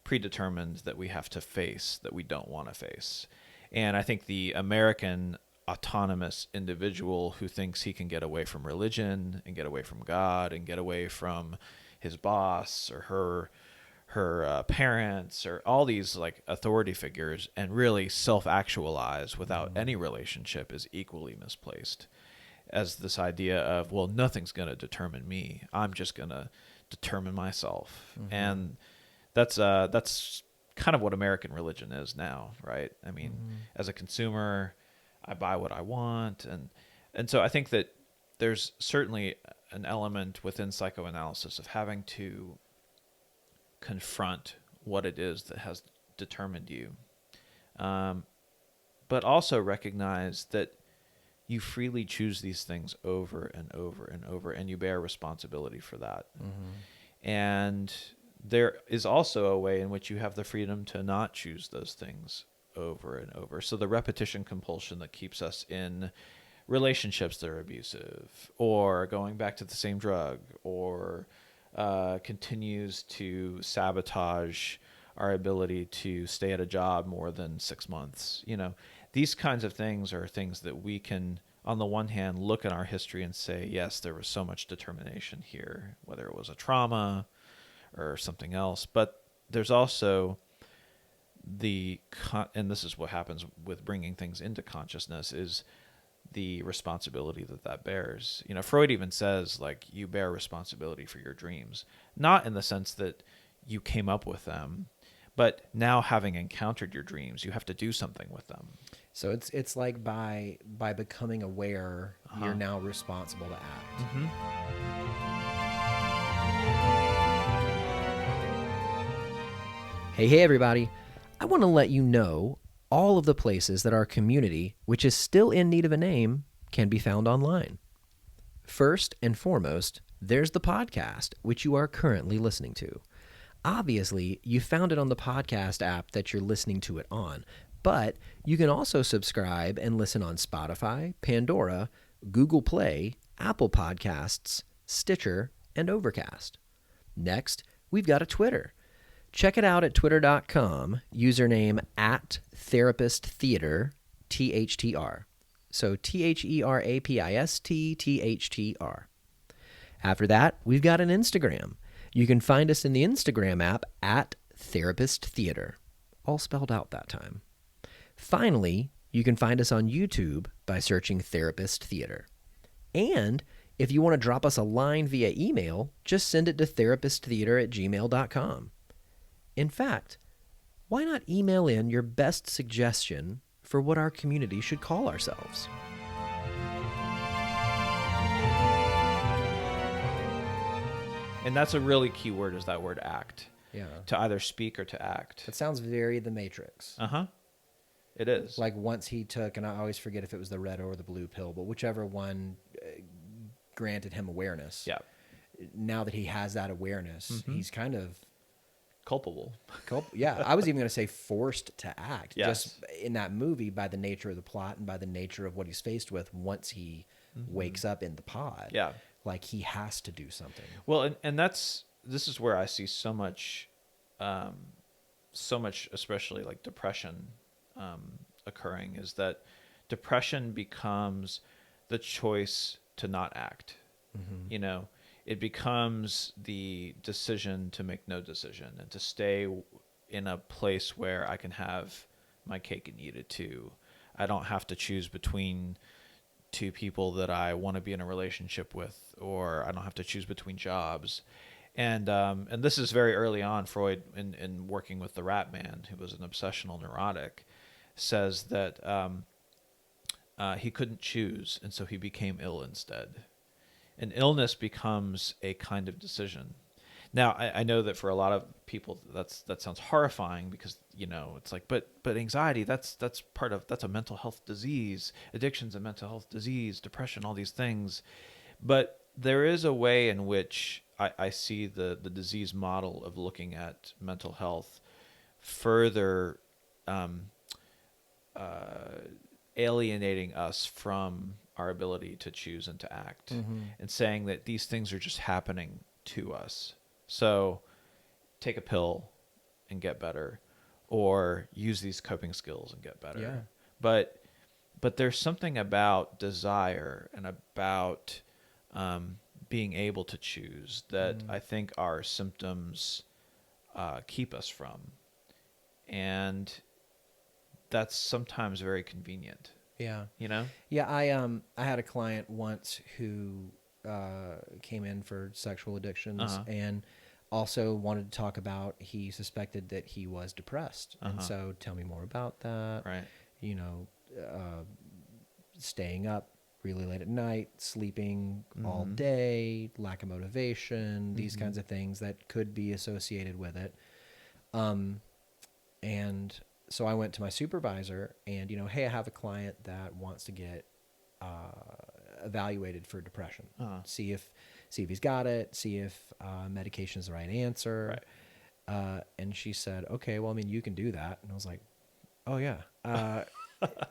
predetermined that we have to face that we don't want to face. And I think the American autonomous individual who thinks he can get away from religion and get away from God and get away from his boss or her parents or all these like authority figures and really self-actualize without any relationship is equally misplaced as this idea of, well, nothing's going to determine me. I'm just going to determine myself. And that's kind of what American religion is now, right? I mean, as a consumer, I buy what I want, and so I think that there's certainly an element within psychoanalysis of having to confront what it is that has determined you, but also recognize that you freely choose these things over and over and over, and you bear responsibility for that. And there is also a way in which you have the freedom to not choose those things over and over. So the repetition compulsion that keeps us in relationships that are abusive, or going back to the same drug, or continues to sabotage our ability to stay at a job more than 6 months. These kinds of things are things that we can, on the one hand, look at our history and say, yes, there was so much determination here, whether it was a trauma or something else. But there's also and this is what happens with bringing things into consciousness, is the responsibility that bears. Freud even says, like, you bear responsibility for your dreams, not in the sense that you came up with them, but now having encountered your dreams, you have to do something with them. So it's like by becoming aware, you're now responsible to act. Hey everybody. I want to let you know all of the places that our community, which is still in need of a name, can be found online. First and foremost, there's the podcast, which you are currently listening to. Obviously, you found it on the podcast app that you're listening to it on, but you can also subscribe and listen on Spotify, Pandora, Google Play, Apple Podcasts, Stitcher, and Overcast. Next, we've got a Twitter. Check it out at twitter.com, username @therapisttheater, THTR. So THERAPIST, After that, we've got an Instagram. You can find us in the Instagram app @therapisttheater, all spelled out that time. Finally, you can find us on YouTube by searching Therapist Theater. And if you want to drop us a line via email, just send it to therapisttheater@gmail.com. In fact, why not email in your best suggestion for what our community should call ourselves? And that's a really key word, is that word act. Yeah. To either speak or to act. It sounds very The Matrix. It is. Like once he took, and I always forget if it was the red or the blue pill, but whichever one granted him awareness. Yeah. Now that he has that awareness, he's kind of culpable. Yeah, I was even going to say forced to act. Yes. Just in that movie, by the nature of the plot and by the nature of what he's faced with once he wakes up in the pod. Yeah. Like he has to do something. Well, and this is where I see so much, especially like depression occurring, is that depression becomes the choice to not act. It becomes the decision to make no decision and to stay in a place where I can have my cake and eat it too. I don't have to choose between two people that I want to be in a relationship with, or I don't have to choose between jobs. And this is very early on. Freud, in working with the Rat Man, who was an obsessional neurotic, says that he couldn't choose, and so he became ill instead. And illness becomes a kind of decision. Now, I know that for a lot of people that sounds horrifying, because it's like, but anxiety, that's a mental health disease. Addiction's a mental health disease. Depression, all these things. But there is a way in which I see the disease model of looking at mental health further alienating us from our ability to choose and to act, and saying that these things are just happening to us. So take a pill and get better, or use these coping skills and get better. Yeah. But there's something about desire and about being able to choose that I think our symptoms keep us from. And that's sometimes very convenient. Yeah. Yeah, I had a client once who came in for sexual addictions, and also wanted to talk about, he suspected that he was depressed. And so tell me more about that. Right. You know, staying up really late at night, sleeping all day, lack of motivation, these kinds of things that could be associated with it. And so I went to my supervisor and, hey, I have a client that wants to get evaluated for depression. See if he's got it, see if medication is the right answer. Right. And she said, okay, well, I mean, you can do that. And I was like, oh yeah.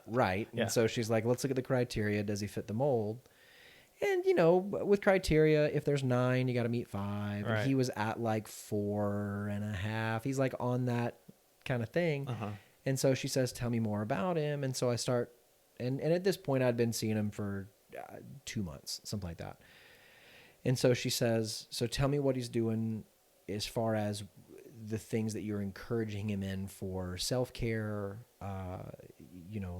Right. Yeah. And so she's like, let's look at the criteria. Does he fit the mold? And, with criteria, if there's 9, you got to meet 5. Right. And he was at like 4.5. He's like on that kind of thing. And so she says, tell me more about him. And so I start, and at this point I'd been seeing him for 2 months, something like that. And so she says, so tell me what he's doing as far as the things that you're encouraging him in for self-care.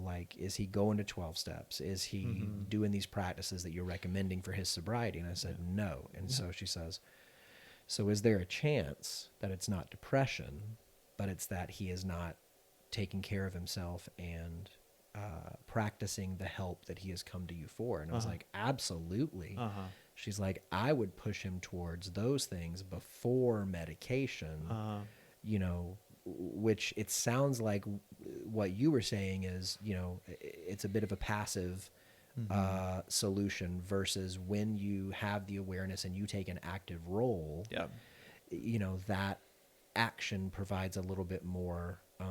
Like, is he going to 12 steps? Is he doing these practices that you're recommending for his sobriety? And I said, no. And so she says, so is there a chance that it's not depression, but it's that he is not taking care of himself and practicing the help that he has come to you for? And I was like, absolutely. She's like, I would push him towards those things before medication, which it sounds like what you were saying is, it's a bit of a passive solution versus when you have the awareness and you take an active role, that action provides a little bit more, I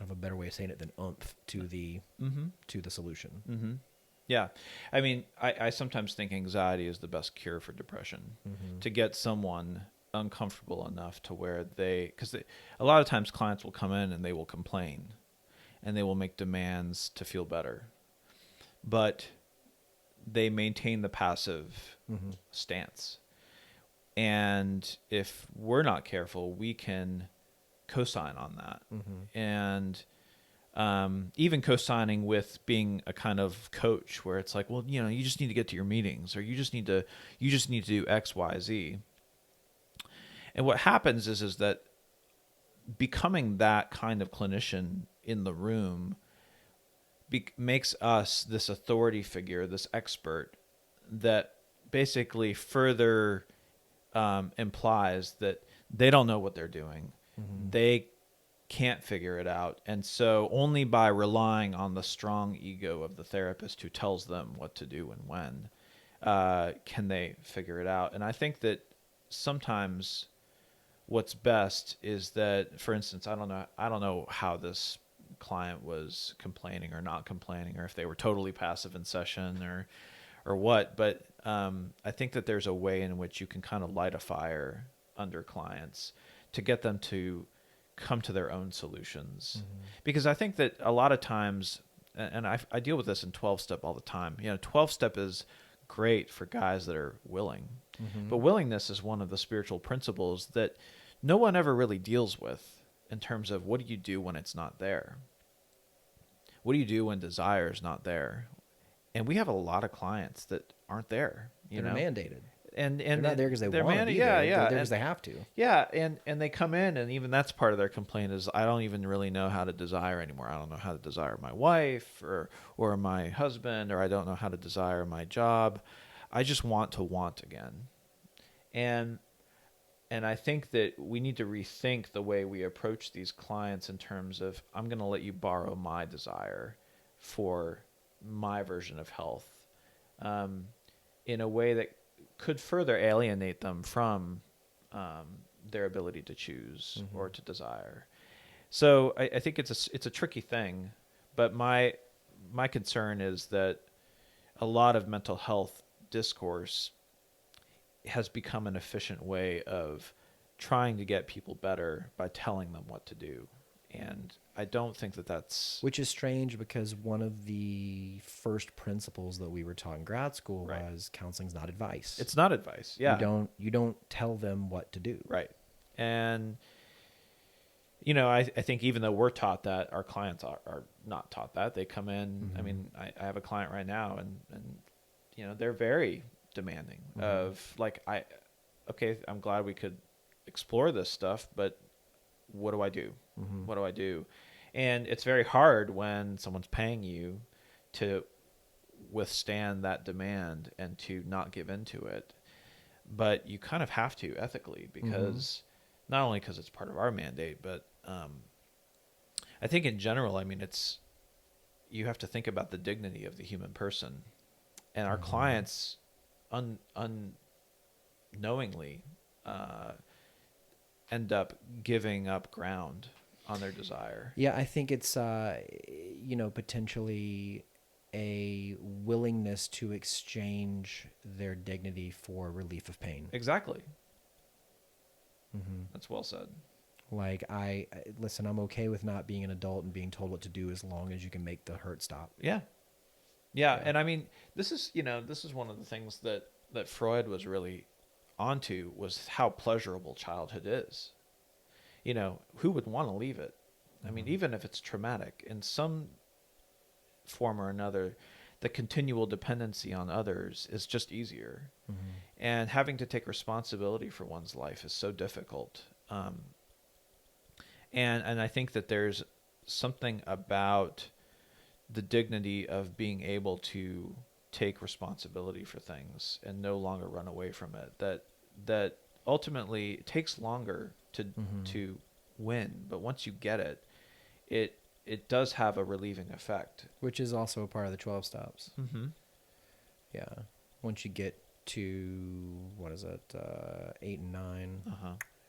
have a better way of saying it than oomph to the solution. Yeah. I mean, I sometimes think anxiety is the best cure for depression, to get someone uncomfortable enough to where because a lot of times clients will come in and they will complain and they will make demands to feel better, but they maintain the passive stance. And if we're not careful, we can co-sign on that. And even co-signing with being a kind of coach where it's like, well, you just need to get to your meetings, or you just need to do X, Y, Z. And what happens is that becoming that kind of clinician in the room makes us this authority figure, this expert that basically further implies that they don't know what they're doing. They can't figure it out. And so only by relying on the strong ego of the therapist who tells them what to do and when can they figure it out. And I think that sometimes what's best is that, for instance, I don't know how this client was complaining or not complaining, or if they were totally passive in session or what, but I think that there's a way in which you can kind of light a fire under clients to get them to come to their own solutions. Because I think that a lot of times, and I deal with this in 12-step all the time, 12-step is great for guys that are willing. But willingness is one of the spiritual principles that no one ever really deals with in terms of what do you do when it's not there? What do you do when desire is not there? And we have a lot of clients that aren't there. They're mandated. And they're not there because they want to be yeah, there. yeah. They're there because they have to. Yeah, and they come in, and even that's part of their complaint is, I don't even really know how to desire anymore. I don't know how to desire my wife or my husband, or I don't know how to desire my job. I just want to want again. And I think that we need to rethink the way we approach these clients in terms of, I'm going to let you borrow my desire for my version of health in a way that could further alienate them from their ability to choose or to desire. So I think it's a tricky thing, but my concern is that a lot of mental health discourse has become an efficient way of trying to get people better by telling them what to do. And I don't think that that's... Which is strange, because one of the first principles that we were taught in grad school was counseling's not advice. It's not advice, yeah. You don't tell them what to do. Right. And, I think even though we're taught that, our clients are not taught that. They come in, I mean, I have a client right now, and they're very demanding of, like, I'm glad we could explore this stuff, but what do I do? Mm-hmm. What do I do? And it's very hard when someone's paying you to withstand that demand and to not give into it. But you kind of have to ethically, because not only because it's part of our mandate, but I think in general, I mean, you have to think about the dignity of the human person, and our clients unknowingly end up giving up ground on their desire. Yeah, I think it's potentially a willingness to exchange their dignity for relief of pain. Exactly. Mm-hmm. That's well said. Like, listen, I'm okay with not being an adult and being told what to do as long as you can make the hurt stop. Yeah. Yeah. And I mean, this is one of the things that Freud was really onto, was how pleasurable childhood is. Who would want to leave it? I mean, even if it's traumatic, in some form or another, the continual dependency on others is just easier. Mm-hmm. And having to take responsibility for one's life is so difficult. And I think that there's something about the dignity of being able to take responsibility for things and no longer run away from it. That ultimately it takes longer to win, but once you get it, it does have a relieving effect. Which is also a part of the 12 steps. Mm-hmm. Yeah. Once you get to, 8 and 9,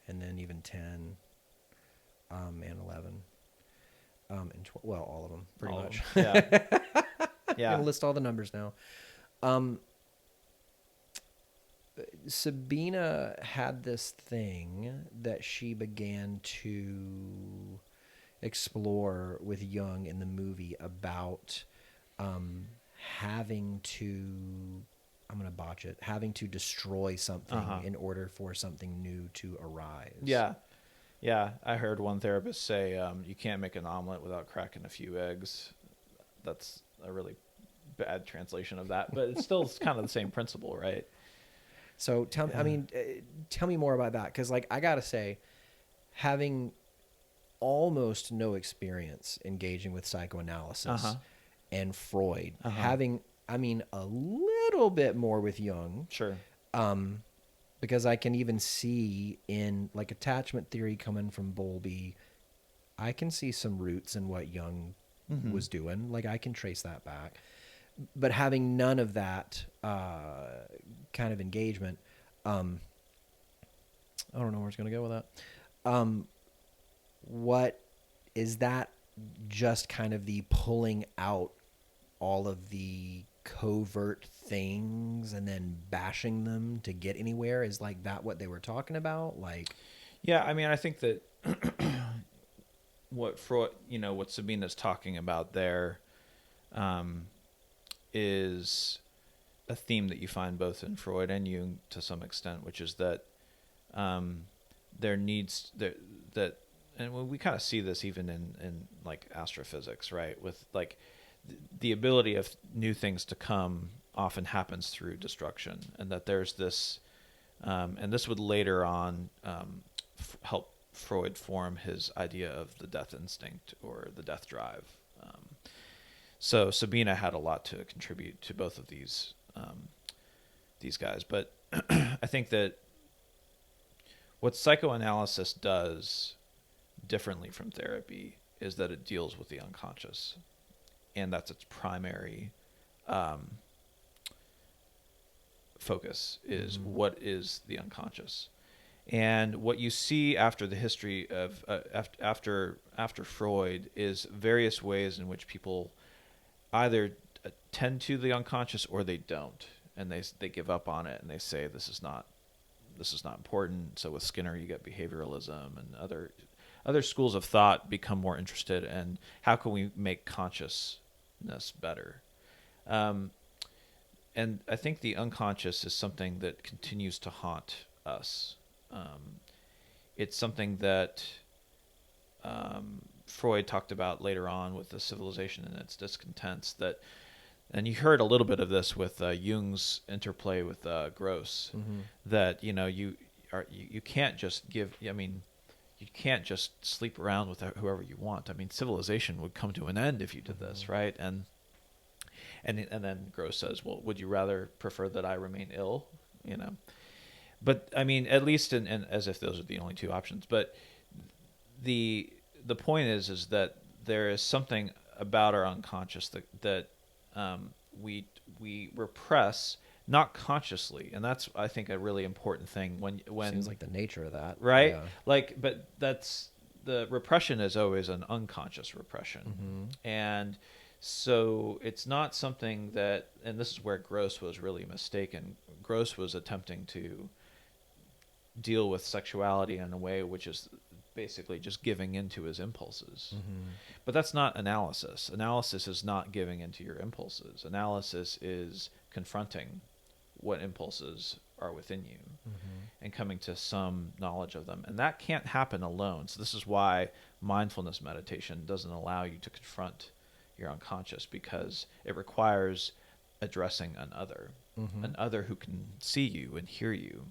and then even 10, and 11, and all of them, pretty all much. Yeah. Yeah. I'm going to list all the numbers now. Sabina had this thing that she began to explore with Jung in the movie about having to, I'm going to botch it, having to destroy something in order for something new to arise. Yeah. Yeah. I heard one therapist say, you can't make an omelet without cracking a few eggs. That's a really bad translation of that, but it's still kind of the same principle, right? So tell me more about that. Because, I got to say, having almost no experience engaging with psychoanalysis and Freud, having, a little bit more with Jung. Sure. Because I can even see in, attachment theory coming from Bowlby, I can see some roots in what Jung was doing. I can trace that back. But having none of that kind of engagement, I don't know where it's going to go with that. What is that? Just kind of the pulling out all of the covert things and then bashing them to get anywhere? Is that what they were talking about? Yeah, I think that what Freud, what Sabina's talking about there, is a theme that you find both in Freud and Jung to some extent, which is that and we kind of see this even in astrophysics, right? With the ability of new things to come often happens through destruction, and that there's this, and this would later on help Freud form his idea of the death instinct or the death drive. So Sabina had a lot to contribute to both of these guys. But I think that what psychoanalysis does differently from therapy is that it deals with the unconscious. And that's its primary focus, is what is the unconscious. And what you see after the history of after Freud is various ways in which people either tend to the unconscious or they don't, and they give up on it and they say this is not important. So with Skinner, you get behavioralism, and other schools of thought become more interested in how can we make consciousness better. And I think the unconscious is something that continues to haunt us. It's something that Freud talked about later on with the civilization and its discontents. And you heard a little bit of this with Jung's interplay with Gross. That you can't just give. I mean, you can't just sleep around with whoever you want. I mean, civilization would come to an end if you did this, right? And then Gross says, well, would you rather prefer that I remain ill? You know, but I mean, at least in as if those are the only two options. But the point is that there is something about our unconscious that we repress, not consciously, and that's, I think, a really important thing. When seems like the nature of that, right? Yeah. Like, but that's the repression is always an unconscious repression, and so it's not something that, and this is where Gross was really mistaken. Gross was attempting to deal with sexuality in a way which is basically just giving into his impulses. But that's not analysis. Analysis is not giving into your impulses. Analysis is confronting what impulses are within you and coming to some knowledge of them. And that can't happen alone. So this is why mindfulness meditation doesn't allow you to confront your unconscious, because it requires addressing an other who can see you and hear you.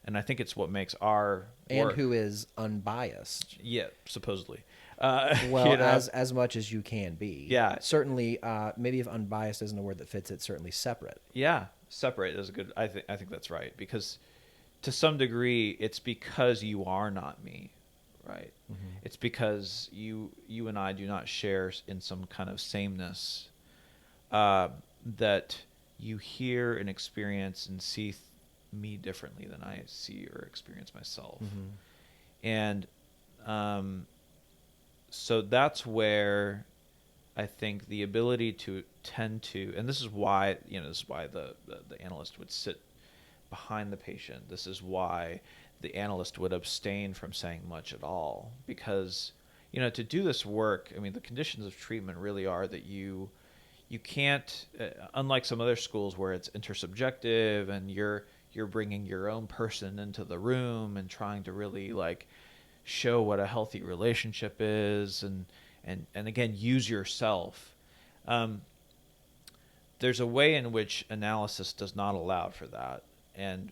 And I think it's what makes our and work, who is unbiased. Yeah, supposedly. Well, you know? as much as you can be. Yeah. Certainly, maybe if unbiased isn't a word that fits it, certainly separate. Yeah, separate is a good. I think that's right, because to some degree, it's because you are not me, right? It's because you and I do not share in some kind of sameness, that you hear and experience and see me differently than I see or experience myself. And so that's where I think the ability to tend to, and this is why, the analyst would sit behind the patient. This is why the analyst would abstain from saying much at all, because, to do this work, I mean, the conditions of treatment really are that you can't, unlike some other schools where it's intersubjective and you're bringing your own person into the room and trying to really like show what a healthy relationship is, and again, use yourself. There's a way in which analysis does not allow for that and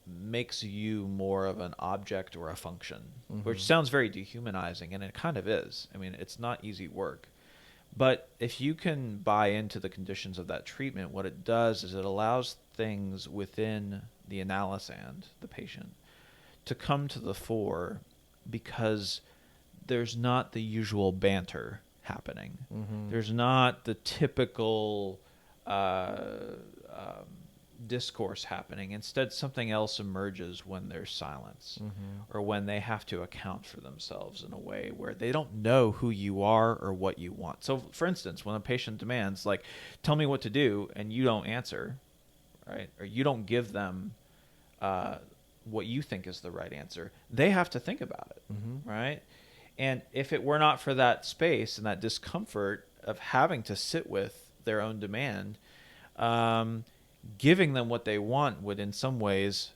makes you more of an object or a function, which sounds very dehumanizing, and it kind of is. I mean, it's not easy work. But if you can buy into the conditions of that treatment, what it does is it allows things within the analysand, the patient, to come to the fore, because there's not the usual banter happening. There's not the typical discourse happening. Instead, something else emerges when there's silence, or when they have to account for themselves in a way where they don't know who you are or what you want. So, for instance, when a patient demands, like, tell me what to do, and you don't answer, right, or you don't give them what you think is the right answer, they have to think about it, right? And if it were not for that space and that discomfort of having to sit with their own demand, giving them what they want would in some ways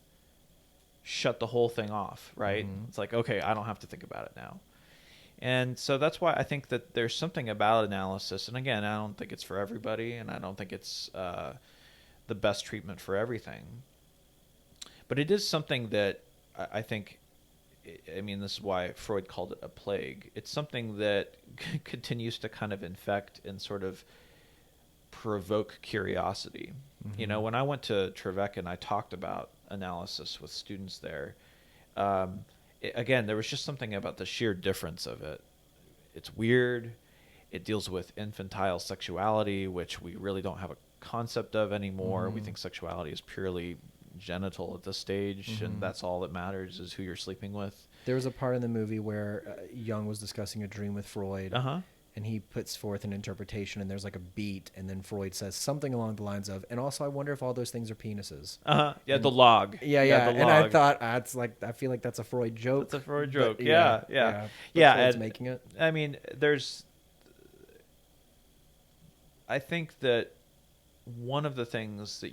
shut the whole thing off, right? It's like, okay, I don't have to think about it now. And so that's why I think that there's something about analysis. And again, I don't think it's for everybody, and I don't think it's the best treatment for everything. But it is something that I think, I mean, this is why Freud called it a plague. It's something that continues to kind of infect and sort of provoke curiosity. When I went to Trevecca and I talked about analysis with students there, again, there was just something about the sheer difference of it. It's weird. It deals with infantile sexuality, which we really don't have a concept of anymore. We think sexuality is purely genital at this stage, and that's all that matters is who you're sleeping with. There was a part in the movie where Jung was discussing a dream with Freud, and he puts forth an interpretation, and there's like a beat, and then Freud says something along the lines of, and also I wonder if all those things are penises. Yeah, and, the log. Yeah. The and log. I thought, it's like, I feel like that's a Freud joke. It's a Freud joke. But, Yeah. Freud's making it. I mean, I think that one of the things that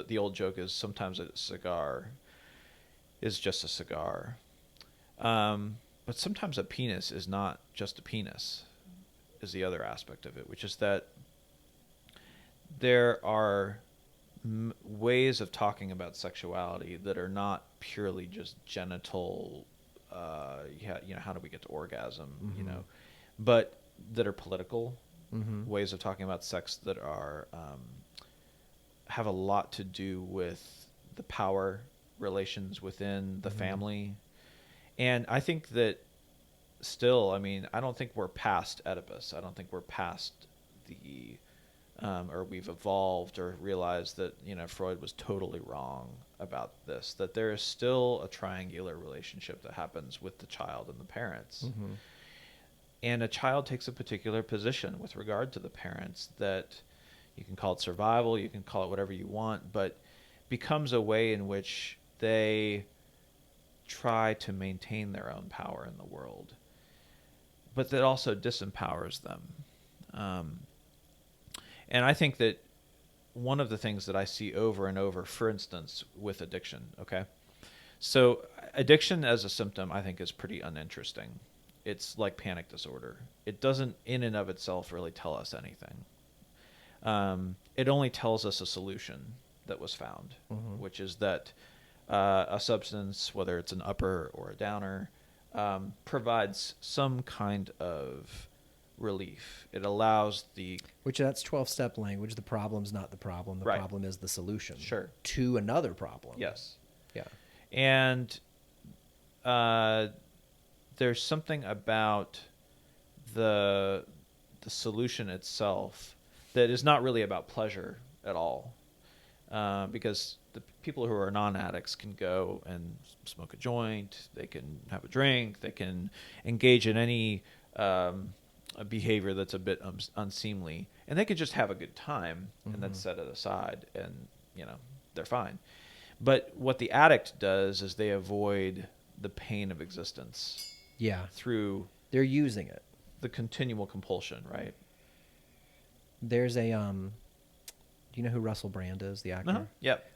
the old joke is sometimes a cigar is just a cigar. But sometimes a penis is not just a penis, is the other aspect of it, which is that there are ways of talking about sexuality that are not purely just genital, how do we get to orgasm, but that are political ways of talking about sex that are have a lot to do with the power relations within the family. And I think that still, I don't think we're past Oedipus. I don't think we're past the or we've evolved or realized that, Freud was totally wrong about this, that there is still a triangular relationship that happens with the child and the parents. And a child takes a particular position with regard to the parents that you can call it survival, you can call it whatever you want, but becomes a way in which they try to maintain their own power in the world, but that also disempowers them. And I think that one of the things that I see over and over, for instance, with addiction, okay? So addiction as a symptom, I think, is pretty uninteresting. It's like panic disorder. It doesn't, in and of itself, really tell us anything. It only tells us a solution that was found, which is that a substance, whether it's an upper or a downer, provides some kind of relief. It allows which that's 12-step language. The problem's not the problem. The problem is the solution. Sure. To another problem. Yes. Yeah. And there's something about the solution itself that is not really about pleasure at all, because the people who are non-addicts can go and smoke a joint, they can have a drink, they can engage in any a behavior that's a bit unseemly, and they can just have a good time and then set it aside, and they're fine. But what the addict does is they avoid the pain of existence. Yeah. Through they're using it. The continual compulsion, right? There's a do you know who Russell Brand is, the actor? Yep.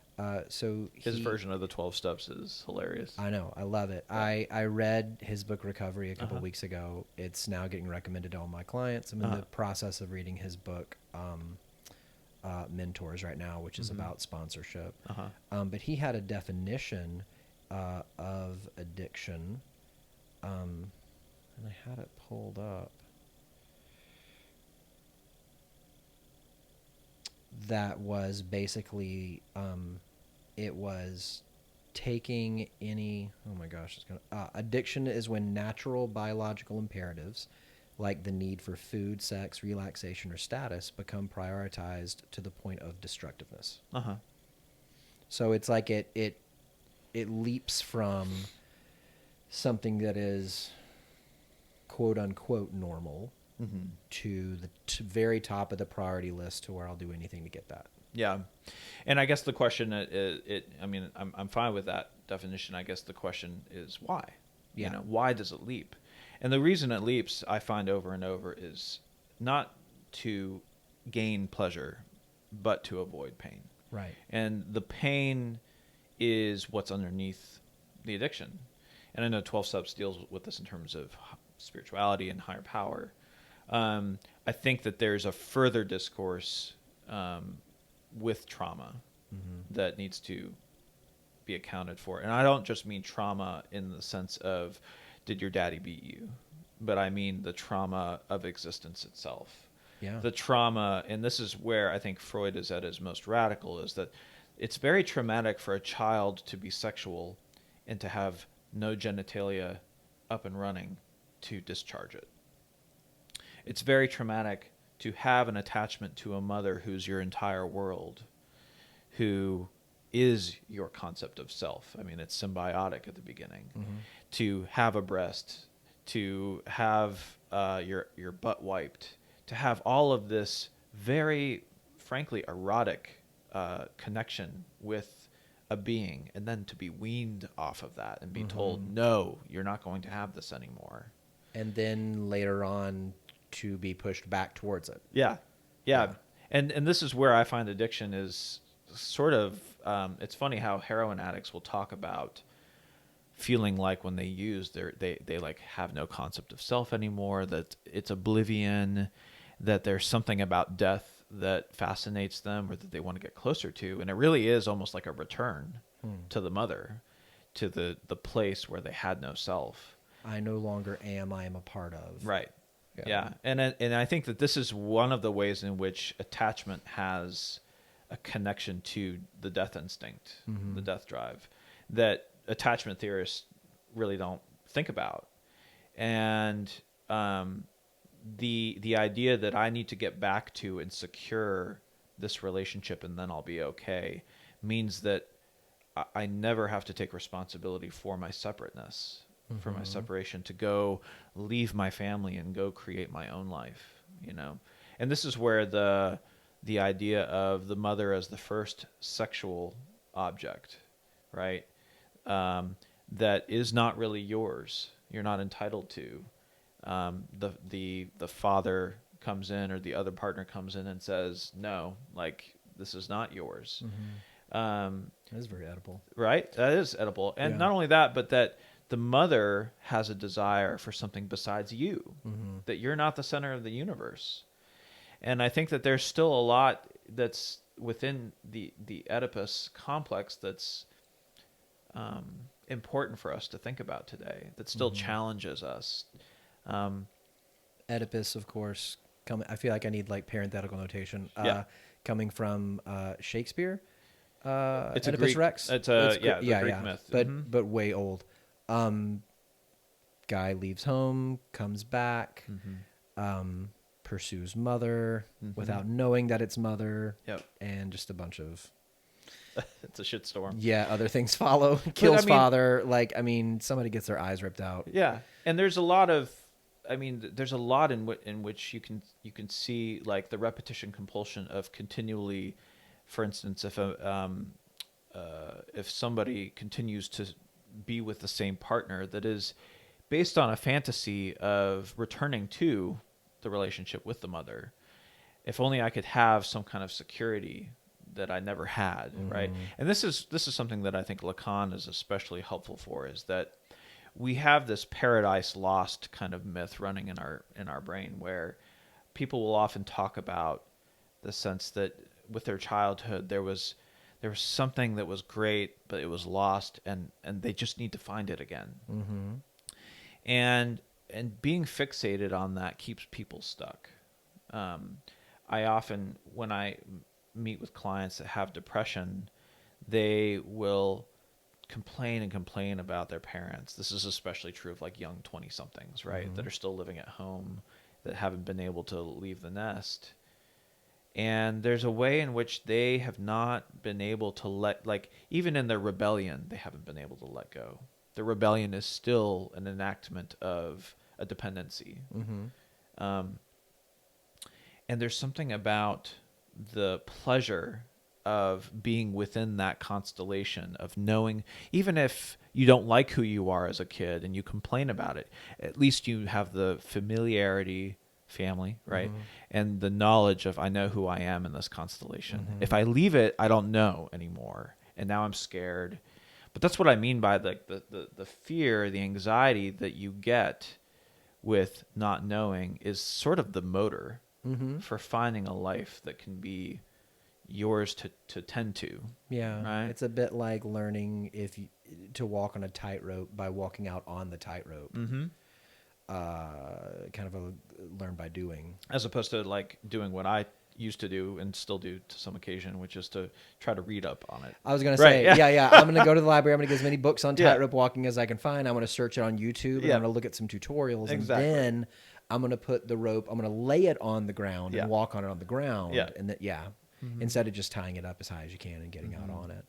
So his version of the 12 steps is hilarious. I know, I love it. Yeah. I read his book Recovery a couple of weeks ago. It's now getting recommended to all my clients. I'm in the process of reading his book Mentors right now, which is about sponsorship. But he had a definition of addiction, and I had it pulled up, that was basically it was taking any, addiction is when natural biological imperatives like the need for food, sex, relaxation, or status become prioritized to the point of destructiveness. So it's like it leaps from something that is quote unquote normal to the very top of the priority list, to where I'll do anything to get that. Yeah. And I guess the question, I'm fine with that definition. I guess the question is why? Yeah. Why does it leap? And the reason it leaps, I find over and over, is not to gain pleasure, but to avoid pain. Right. And the pain is what's underneath the addiction. And I know 12 Steps deals with this in terms of spirituality and higher power. I think that there's a further discourse with trauma that needs to be accounted for. And I don't just mean trauma in the sense of, did your daddy beat you? But I mean the trauma of existence itself. Yeah. The trauma, and this is where I think Freud is at his most radical, is that it's very traumatic for a child to be sexual and to have no genitalia up and running to discharge it. It's very traumatic to have an attachment to a mother who's your entire world, who is your concept of self. I mean, it's symbiotic at the beginning. To have a breast, to have your butt wiped, to have all of this very, frankly, erotic connection with a being, and then to be weaned off of that and be told, no, you're not going to have this anymore. And then later on to be pushed back towards it. Yeah. And this is where I find addiction is sort of, it's funny how heroin addicts will talk about feeling like when they use, they like have no concept of self anymore, that it's oblivion, that there's something about death that fascinates them or that they want to get closer to. And it really is almost like a return to the mother, to the place where they had no self. I no longer am, I am a part of. Right. Yeah. And I think that this is one of the ways in which attachment has a connection to the death instinct, the death drive, that attachment theorists really don't think about. And the idea that I need to get back to and secure this relationship and then I'll be okay means that I never have to take responsibility for my separateness, for my separation, to go leave my family and go create my own life, you know. And this is where the idea of the mother as the first sexual object, right, that is not really yours, you're not entitled to. The father comes in, or the other partner comes in and says, no, like, this is not yours. That is very edible. Right? That is edible. And not only that, but that the mother has a desire for something besides you, that you're not the center of the universe. And I think that there's still a lot that's within the Oedipus complex that's important for us to think about today, that still challenges us. Oedipus, of course, I feel like I need like parenthetical notation. Coming from Shakespeare. It's Oedipus a Greek, Rex. It's a Greek myth. But way old. Guy leaves home, comes back, pursues mother without knowing that it's mother. Yep. And just a bunch of it's a shitstorm. Yeah, other things follow. Kills father. Like, I mean, somebody gets their eyes ripped out. Yeah, and there's a lot of, there's a lot in which you can see like the repetition compulsion of continually, for instance, if somebody continues to be with the same partner that is based on a fantasy of returning to the relationship with the mother, if only I could have some kind of security that I never had, right? And this is something that I think Lacan is especially helpful for, is that we have this paradise lost kind of myth running in our brain, where people will often talk about the sense that with their childhood there was something that was great, but it was lost, and they just need to find it again. And being fixated on that keeps people stuck. I often, when I meet with clients that have depression, they will complain about their parents. This is especially true of like young 20-somethings, right? That are still living at home, that haven't been able to leave the nest. And there's a way in which they have not been able to like, even in their rebellion, they haven't been able to let go. The rebellion is still an enactment of a dependency. And there's something about the pleasure of being within that constellation, of knowing, even if you don't like who you are as a kid and you complain about it, at least you have the familiarity, family, right? And the knowledge of, I know who I am in this constellation. If I leave it, I don't know anymore. And now I'm scared. But that's what I mean by the fear, the anxiety that you get with not knowing is sort of the motor for finding a life that can be yours to tend to. Yeah, right? It's a bit like learning to walk on a tightrope by walking out on the tightrope. Kind of a learn by doing, as opposed to like doing what I used to do and still do to some occasion, which is to try to read up on it. I was going to say, yeah. I'm going to go to the library. I'm going to get as many books on tightrope walking as I can find. I'm going to search it on YouTube. And I'm going to look at some tutorials. Exactly. And then I'm going to put the rope, I'm going to lay it on the ground and walk on it on the ground. Yeah. And instead of just tying it up as high as you can and getting out on it.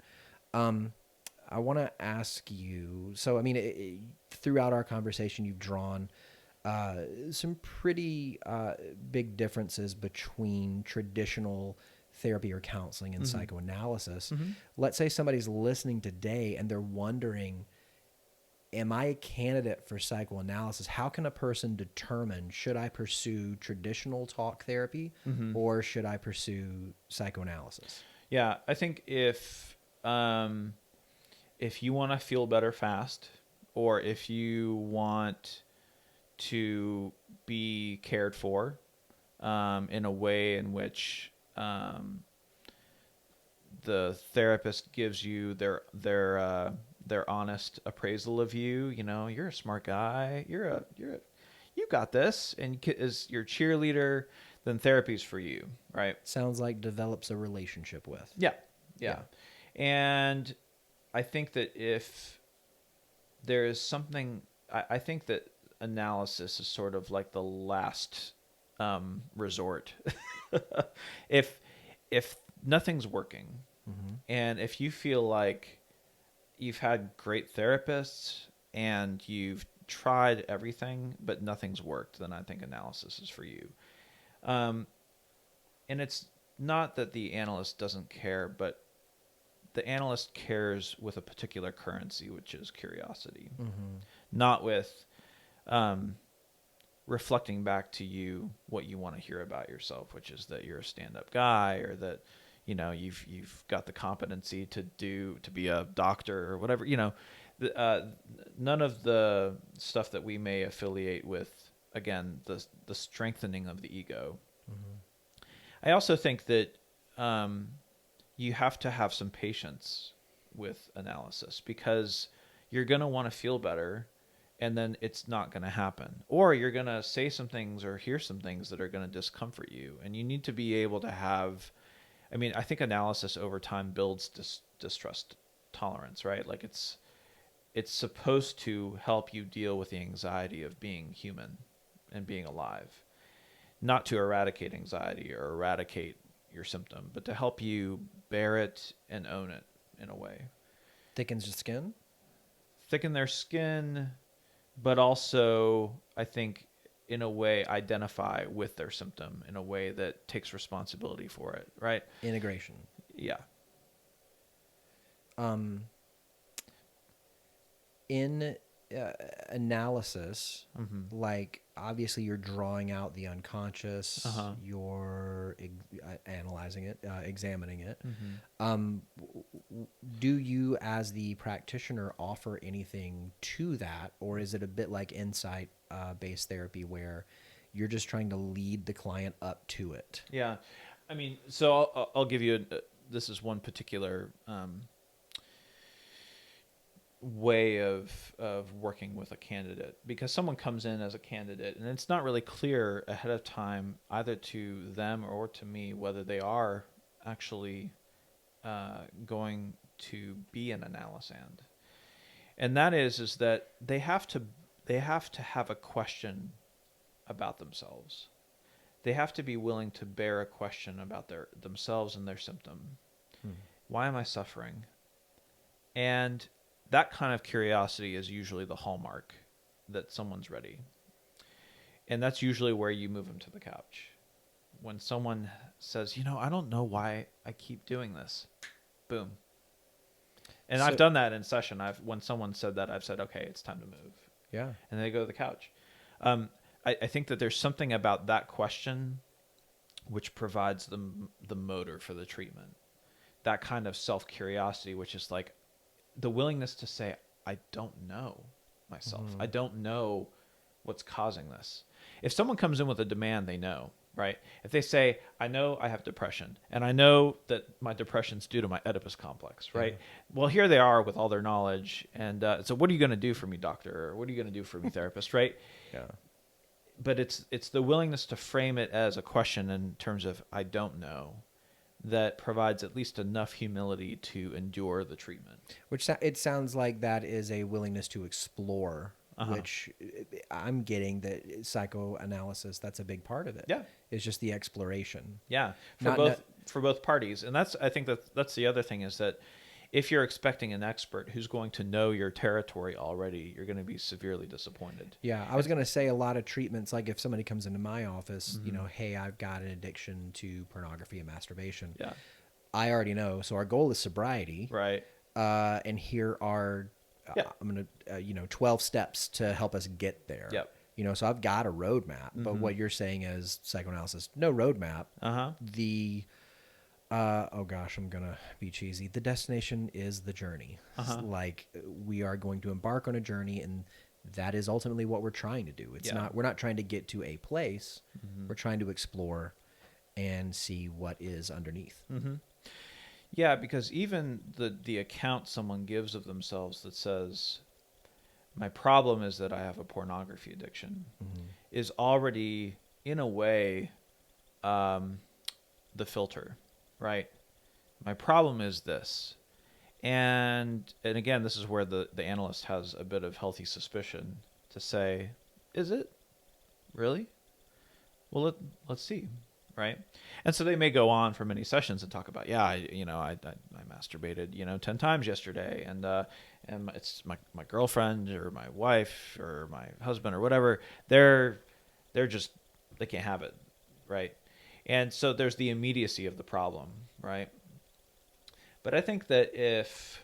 I want to ask you, so, I mean, throughout our conversation, you've drawn some pretty big differences between traditional therapy or counseling and psychoanalysis. Let's say somebody's listening today and they're wondering, am I a candidate for psychoanalysis? How can a person determine, should I pursue traditional talk therapy or should I pursue psychoanalysis? Yeah, I think if you want to feel better fast, or if you want to be cared for in a way in which the therapist gives you their honest appraisal of you. You know, you're a smart guy. You got this, and is your cheerleader. Then therapy's for you, right? Sounds like develops a relationship with. Yeah. And I think that if there is something, I think that analysis is sort of like the last resort. If nothing's working, and if you feel like you've had great therapists and you've tried everything but nothing's worked, then I think analysis is for you. And it's not that the analyst doesn't care, but the analyst cares with a particular currency, which is curiosity, not with reflecting back to you what you want to hear about yourself, which is that you're a stand-up guy, or that, you know, you've got the competency to be a doctor or whatever. You know, none of the stuff that we may affiliate with. Again, the strengthening of the ego. I also think that you have to have some patience with analysis, because you're going to want to feel better, and then it's not going to happen. Or you're going to say some things or hear some things that are going to discomfort you. And you need to be able to have, I mean, I think analysis over time builds distrust tolerance, right? Like it's supposed to help you deal with the anxiety of being human and being alive, not to eradicate anxiety or eradicate your symptom, but to help you bear it and own it in a way. Thickens the skin? Thicken their skin, but also, I think, in a way, identify with their symptom in a way that takes responsibility for it, right? Integration. Yeah. In analysis, like obviously you're drawing out the unconscious, you're analyzing it, examining it. Do you, as the practitioner, offer anything to that, or is it a bit like insight based therapy where you're just trying to lead the client up to it? Yeah. I mean, so I'll give you this is one particular way of working with a candidate, because someone comes in as a candidate and it's not really clear ahead of time either to them or to me whether they are actually going to be an analysand. And that is that they have to have a question about themselves. They have to be willing to bear a question about themselves and their symptom. Why am I suffering? And that kind of curiosity is usually the hallmark that someone's ready. And that's usually where you move them to the couch. When someone says, you know, I don't know why I keep doing this. Boom. And I've done that in session. When someone said that, I've said, okay, it's time to move. Yeah. And they go to the couch. I think that there's something about that question which provides the motor for the treatment. That kind of self-curiosity, which is like, the willingness to say, I don't know myself. I don't know what's causing this. If someone comes in with a demand, they know, right? If they say, I know I have depression, and I know that my depression's due to my Oedipus complex, right? Well, here they are with all their knowledge. And so what are you going to do for me, doctor? Or what are you going to do for me, therapist, right? Yeah. But it's the willingness to frame it as a question in terms of, I don't know, that provides at least enough humility to endure the treatment. Which it sounds like that is a willingness to explore, which I'm getting that psychoanalysis, that's a big part of it. Yeah. It's just the exploration. Yeah. For both parties. And I think that's the other thing, is that if you're expecting an expert who's going to know your territory already, you're going to be severely disappointed. Yeah, I was going to say a lot of treatments, like if somebody comes into my office, you know, hey, I've got an addiction to pornography and masturbation. Yeah. I already know. So our goal is sobriety. Right. And here are, I'm going to, 12 steps to help us get there. Yep. You know, so I've got a roadmap, but what you're saying is psychoanalysis, no roadmap. Oh gosh, I'm going to be cheesy. The destination is the journey. Like we are going to embark on a journey, and that is ultimately what we're trying to do. We're not trying to get to a place. We're trying to explore and see what is underneath. Mm-hmm. Yeah, because even the account someone gives of themselves that says, my problem is that I have a pornography addiction, is already, in a way, the filter, right? My problem is this. And again, this is where the analyst has a bit of healthy suspicion to say, is it? Really? Well, let's see, right? And so they may go on for many sessions and talk about, yeah, I masturbated, 10 times yesterday, and it's my girlfriend or my wife or my husband or whatever. They're just, they can't have it, right? And so there's the immediacy of the problem, right? But I think that if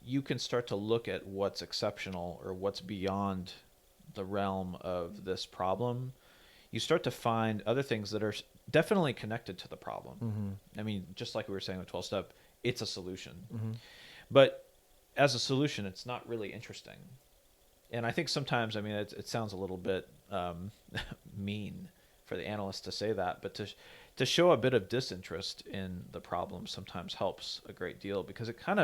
you can start to look at what's exceptional or what's beyond the realm of this problem, you start to find other things that are definitely connected to the problem. I mean, just like we were saying with 12-step, it's a solution. But as a solution, it's not really interesting. And I think sometimes, I mean, it sounds a little bit mean for the analyst to say that, but to show a bit of disinterest in the problem sometimes helps a great deal, because it kind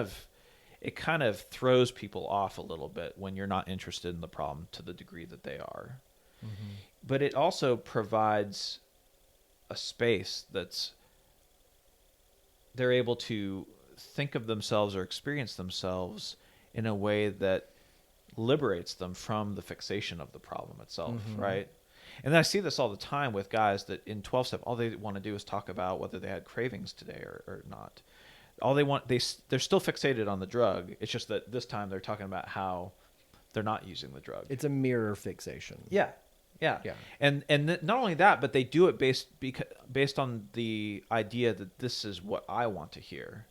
of throws people off a little bit when you're not interested in the problem to the degree that they are. But it also provides a space they're able to think of themselves or experience themselves in a way that liberates them from the fixation of the problem itself, right? And I see this all the time with guys that in 12-step, all they want to do is talk about whether they had cravings today or not. All they want, they're still fixated on the drug. It's just that this time they're talking about how they're not using the drug. It's a mirror fixation. Yeah. And not only that, but they do it based on the idea that this is what I want to hear.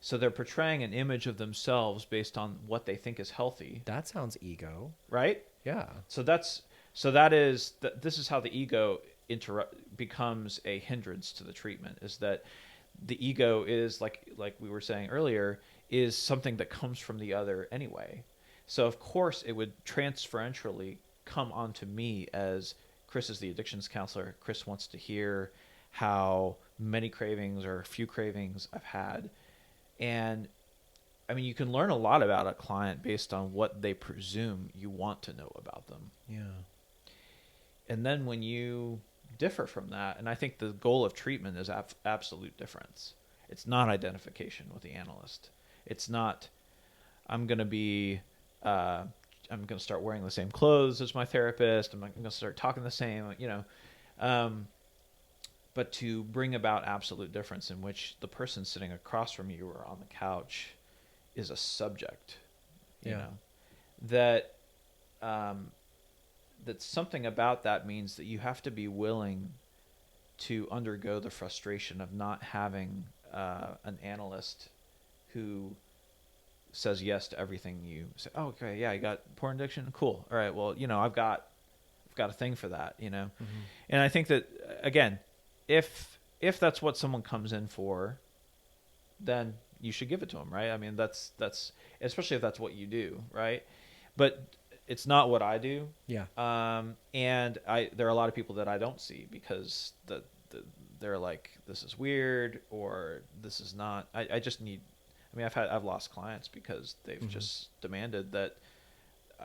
So they're portraying an image of themselves based on what they think is healthy. That sounds ego. Right? Yeah. This is how the ego becomes a hindrance to the treatment, is that the ego is, like we were saying earlier, is something that comes from the other anyway. So of course it would transferentially come onto me as Chris is the addictions counselor. Chris wants to hear how many cravings or few cravings I've had. And I mean, you can learn a lot about a client based on what they presume you want to know about them. Yeah. And then when you differ from that, and I think the goal of treatment is absolute difference. It's not identification with the analyst. It's not, I'm going to start wearing the same clothes as my therapist. I'm going to start talking the same, but to bring about absolute difference in which the person sitting across from you or on the couch is a subject, that something about that means that you have to be willing to undergo the frustration of not having an analyst who says yes to everything you say. Oh, okay, yeah, you got porn addiction? Cool. All right, well, I've got a thing for that, And I think that, again, if that's what someone comes in for, then you should give it to them, right? I mean, that's especially if that's what you do, right? But it's not what I do. Yeah. And there are a lot of people that I don't see because they're like, this is weird, or this is not. I just need. I mean, I've lost clients because they've just demanded that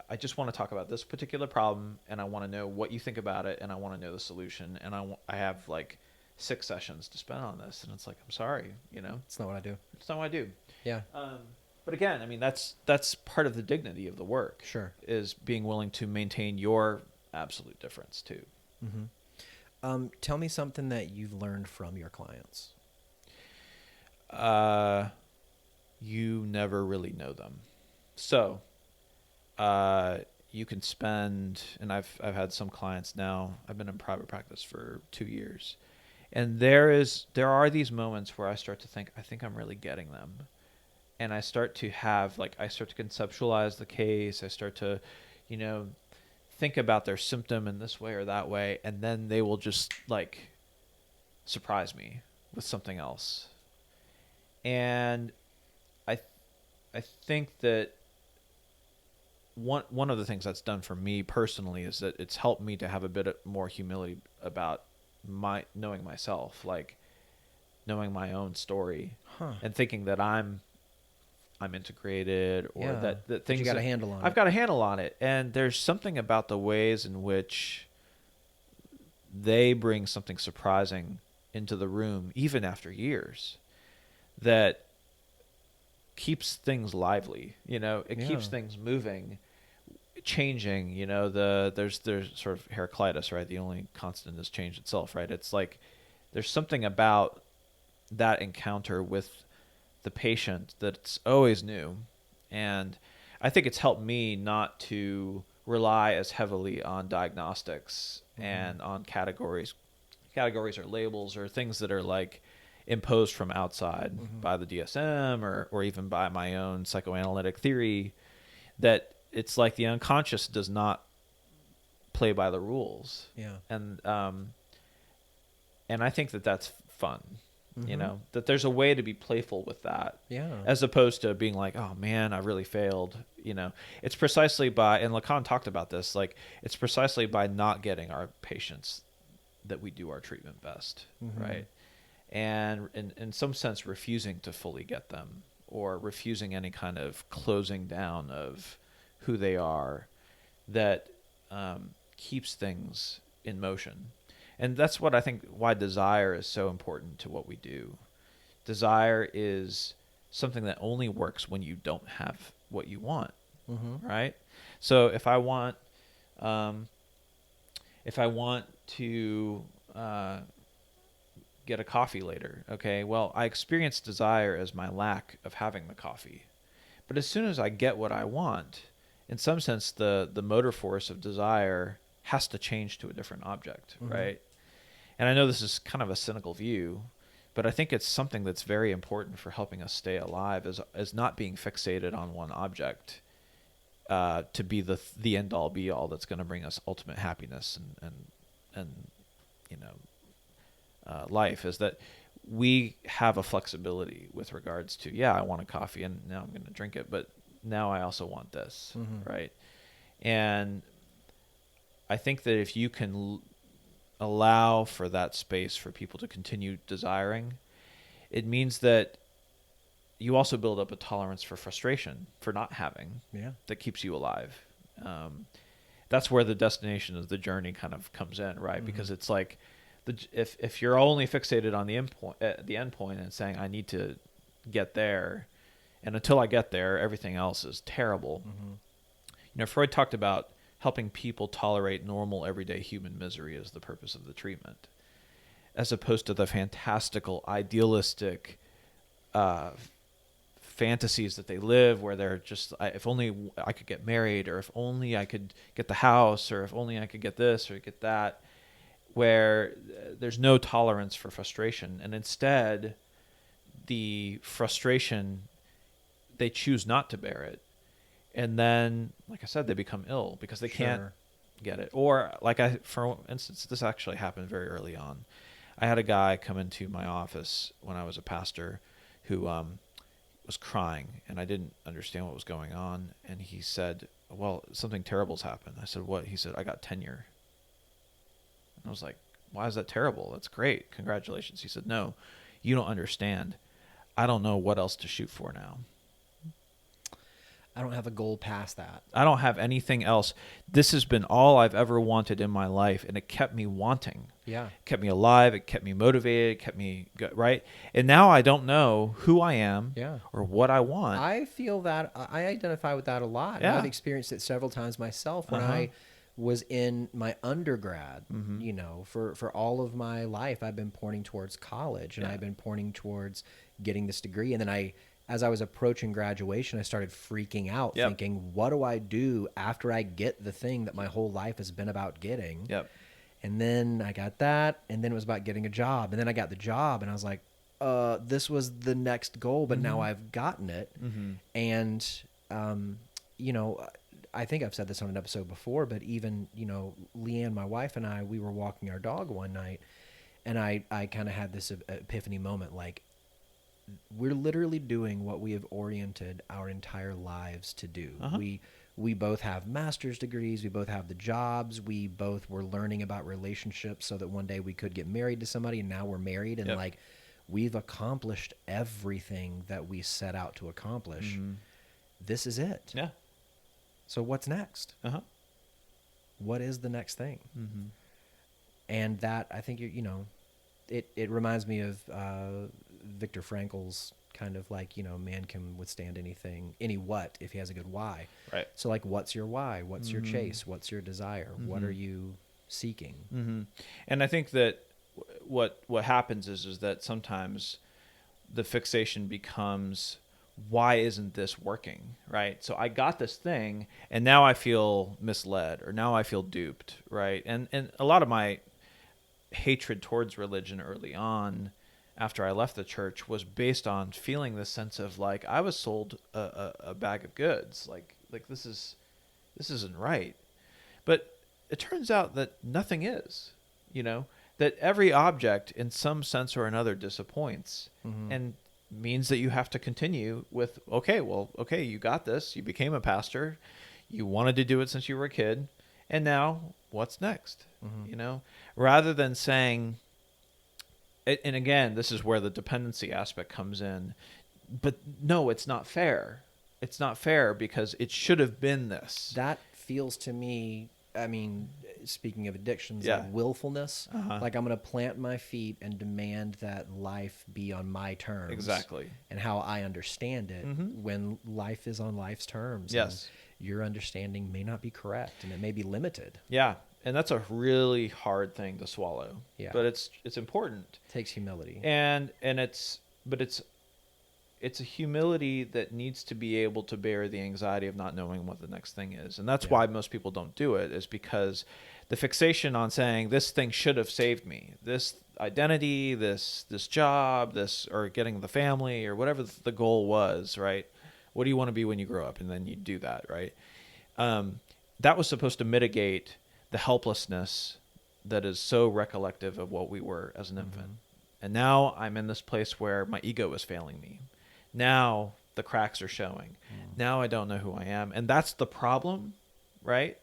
I just want to talk about this particular problem, and I want to know what you think about it, and I want to know the solution, and I have like 6 sessions to spend on this, and it's like, I'm sorry, It's not what I do. It's not what I do. Yeah. But again, I mean, that's part of the dignity of the work. Sure. Is being willing to maintain your absolute difference too. Tell me something that you've learned from your clients. You never really know them. So, you can spend, and I've had some clients now. I've been in private practice for 2 years, and there are these moments where I start to think, I think I'm really getting them, and I start to conceptualize the case. I start to, think about their symptom in this way or that way, and then they will just like surprise me with something else. And I think that one of the things that's done for me personally is that it's helped me to have a bit more humility about knowing myself, like knowing my own story, Huh. and thinking that I'm integrated, or Yeah. that things you got a handle on I've it. got a handle on it. And there's something about the ways in which they bring something surprising into the room, even after years, that keeps things lively. It keeps Yeah. things moving, changing. There's sort of Heraclitus, right? The only constant is change itself, right? It's like there's something about that encounter with the patient that's always new. And I think it's helped me not to rely as heavily on diagnostics and on categories or labels or things that are like imposed from outside by the DSM or even by my own psychoanalytic theory, that it's like the unconscious does not play by the rules. Yeah. And I think that that's fun. That there's a way to be playful with that, Yeah. as opposed to being like, oh man, I really failed. It's precisely by, and Lacan talked about this, like it's precisely by not getting our patients that we do our treatment best, right? And in some sense, refusing to fully get them, or refusing any kind of closing down of who they are, that keeps things in motion. And that's what I think why desire is so important to what we do. Desire is something that only works when you don't have what you want, right? So if I want to get a coffee later, okay, well, I experience desire as my lack of having the coffee. But as soon as I get what I want, in some sense, the motor force of desire has to change to a different object, right? And I know this is kind of a cynical view, but I think it's something that's very important for helping us stay alive, as not being fixated on one object to be the end all be all that's going to bring us ultimate happiness and life. Is that we have a flexibility with regards to, I want a coffee and now I'm going to drink it, but now I also want this, right? And I think that if you can allow for that space for people to continue desiring, it means that you also build up a tolerance for frustration, for not having, that keeps you alive. That's where the destination of the journey kind of comes in, right? Because it's like, if you're only fixated on the end point and saying, I need to get there, and until I get there, everything else is terrible. Freud talked about helping people tolerate normal, everyday human misery as the purpose of the treatment, as opposed to the fantastical, idealistic fantasies that they live, where they're just, if only I could get married, or if only I could get the house, or if only I could get this or get that, where there's no tolerance for frustration. And instead, the frustration, they choose not to bear it. And then, like I said, they become ill because they can't get it. Or, for instance, this actually happened very early on. I had a guy come into my office when I was a pastor who was crying, and I didn't understand what was going on. And he said, well, something terrible's happened. I said, what? He said, I got tenure. And I was like, why is that terrible? That's great. Congratulations. He said, no, you don't understand. I don't know what else to shoot for now. I don't have a goal past that. I don't have anything else. This has been all I've ever wanted in my life, and it kept me wanting. Yeah. It kept me alive. It kept me motivated. It kept me right. And now I don't know who I am or what I want. I feel that I identify with that a lot. Yeah. I've experienced it several times myself when I was in my undergrad. For all of my life, I've been pointing towards college, and I've been pointing towards getting this degree. And then as I was approaching graduation, I started freaking out, thinking, what do I do after I get the thing that my whole life has been about getting? And then I got that, and then it was about getting a job. And then I got the job, and I was like, this was the next goal, but now I've gotten it. And, I think I've said this on an episode before, but even, Leigh-Ann, my wife, and I, we were walking our dog one night, and I kind of had this epiphany moment, like, we're literally doing what we have oriented our entire lives to do. we both have master's degrees. We both have the jobs. We both were learning about relationships so that one day we could get married to somebody, and now we're married. And Yep. like, we've accomplished everything that we set out to accomplish. This is it. Yeah. So what's next? Uh-huh. What is the next thing? And that, I think, it reminds me of Viktor Frankl's kind of like, man can withstand anything, if he has a good why. Right. So like, what's your why? What's your chase? What's your desire? What are you seeking? And I think that what happens is that sometimes the fixation becomes, why isn't this working, right? So I got this thing, and now I feel misled, or now I feel duped, right? And a lot of my hatred towards religion early on, after I left the church, was based on feeling this sense of like I was sold a bag of goods, like this isn't right. But it turns out that nothing is, that every object in some sense or another disappoints, and means that you have to continue with, okay, you got this, you became a pastor, you wanted to do it since you were a kid, and now what's next? Rather than saying, and again, this is where the dependency aspect comes in, but no, it's not fair. It's not fair because it should have been this. That feels to me, I mean, speaking of addictions, Yeah. like willfulness, like I'm going to plant my feet and demand that life be on my terms. Exactly. And how I understand it when life is on life's terms. Yes. And your understanding may not be correct and it may be limited. Yeah. And that's a really hard thing to swallow. Yeah. But it's important. It takes humility. And it's a humility that needs to be able to bear the anxiety of not knowing what the next thing is. And that's why most people don't do it, is because the fixation on saying this thing should have saved me, this identity, this job, or getting the family, or whatever the goal was, right? What do you want to be when you grow up? And then you do that, right? That was supposed to mitigate the helplessness that is so recollective of what we were as an infant. And now I'm in this place where my ego is failing me. Now the cracks are showing. Now I don't know who I am. And that's the problem, right?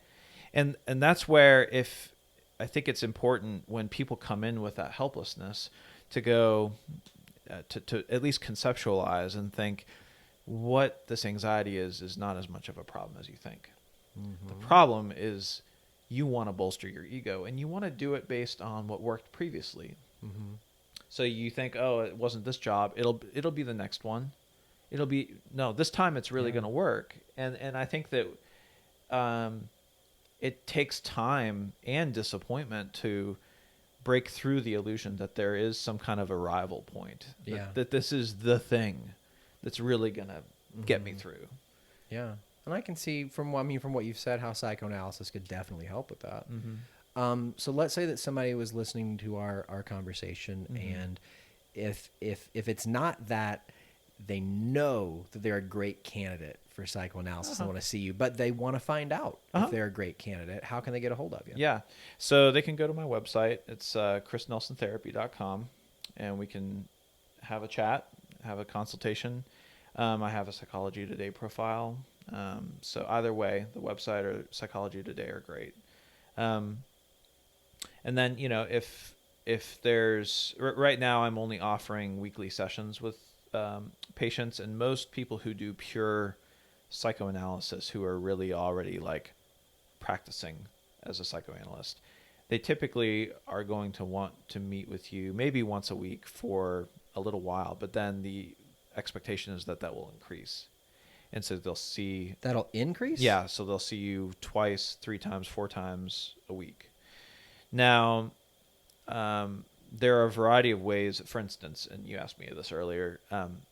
And that's where, if I think it's important when people come in with that helplessness to go to at least conceptualize and think what this anxiety is not as much of a problem as you think. The problem is you want to bolster your ego, and you want to do it based on what worked previously. So you think, oh, it wasn't this job, it'll be the next one. This time it's really going to work. And I think that it takes time and disappointment to break through the illusion that there is some kind of arrival point. That this is the thing that's really going to get me through. Yeah. And I can see from what you've said, how psychoanalysis could definitely help with that. So let's say that somebody was listening to our conversation, and if it's not that they know that they're a great candidate for psychoanalysis and want to see you, but they want to find out if they're a great candidate, how can they get a hold of you? Yeah. So they can go to my website. It's chrisnelsontherapy.com, and we can have a chat, have a consultation. I have a Psychology Today profile. So either way, the website or Psychology Today are great. And then, if there's, right now I'm only offering weekly sessions with patients, and most people who do pure psychoanalysis, who are really already like practicing as a psychoanalyst, they typically are going to want to meet with you maybe once a week for a little while, but then the expectation is that will increase. And so they'll see... That'll increase? Yeah, so they'll see you twice, 3 times, 4 times a week. Now, there are a variety of ways. For instance, and you asked me this earlier,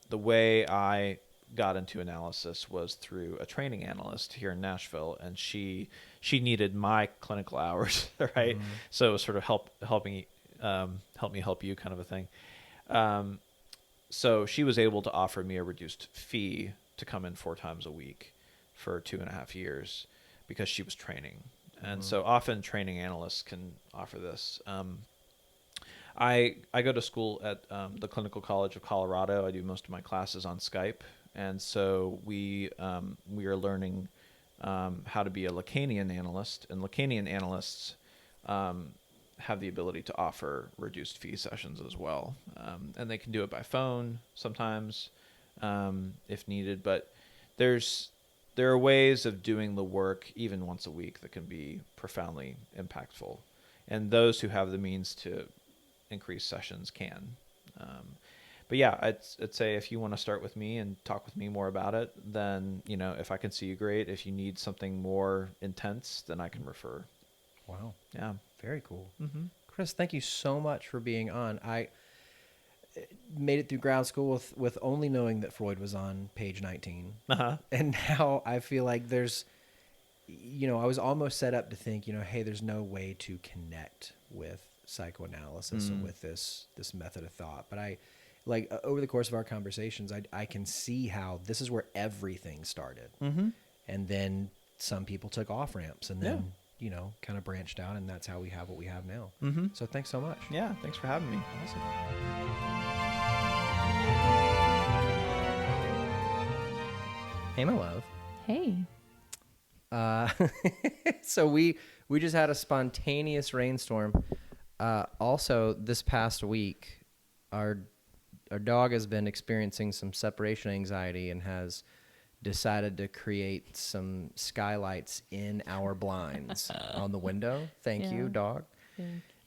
the way I got into analysis was through a training analyst here in Nashville, and she needed my clinical hours, right? So it was sort of help me help you kind of a thing. So she was able to offer me a reduced fee to come in 4 times a week for 2.5 years because she was training. And so often training analysts can offer this. I go to school at the Clinical College of Colorado. I do most of my classes on Skype. And so we are learning how to be a Leigh-Ann analyst, and Leigh-Ann analysts have the ability to offer reduced fee sessions as well, and they can do it by phone sometimes if needed. But there are ways of doing the work even once a week that can be profoundly impactful, and those who have the means to increase sessions can. But yeah, I'd say if you want to start with me and talk with me more about it, then, if I can see you, great. If you need something more intense, then I can refer. Wow. Yeah. Very cool. Mm-hmm. Chris, thank you so much for being on. I made it through grad school with only knowing that Freud was on page 19. Uh-huh. And now I feel like there's, I was almost set up to think, hey, there's no way to connect with psychoanalysis and with this method of thought. But over the course of our conversations, I can see how this is where everything started. Mm-hmm. And then some people took off ramps and then, kind of branched out, and that's how we have what we have now. Mm-hmm. So thanks so much. Yeah. Thanks for having me. Awesome. Hey, my love. Hey. So we just had a spontaneous rainstorm. Also, this past week, our dog has been experiencing some separation anxiety and has decided to create some skylights in our blinds on the window. Thank you, dog.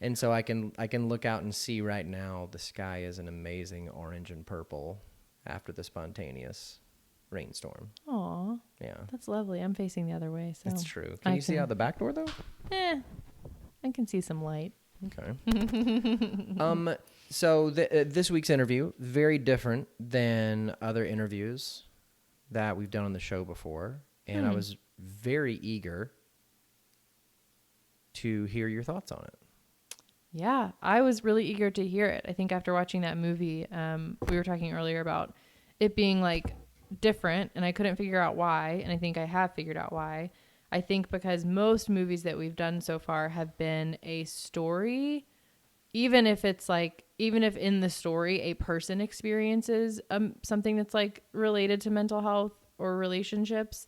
And so I can look out and see right now the sky is an amazing orange and purple after the spontaneous rainstorm. Aw. Yeah. That's lovely. I'm facing the other way, so. That's true. Can you see out the back door, though? I can see some light. Okay. So this week's interview, very different than other interviews that we've done on the show before. And I was very eager to hear your thoughts on it. Yeah, I was really eager to hear it. I think after watching that movie, we were talking earlier about it being like different, and I couldn't figure out why, and I think I have figured out why. I think because most movies that we've done so far have been a story, even if in the story a person experiences something that's like related to mental health or relationships,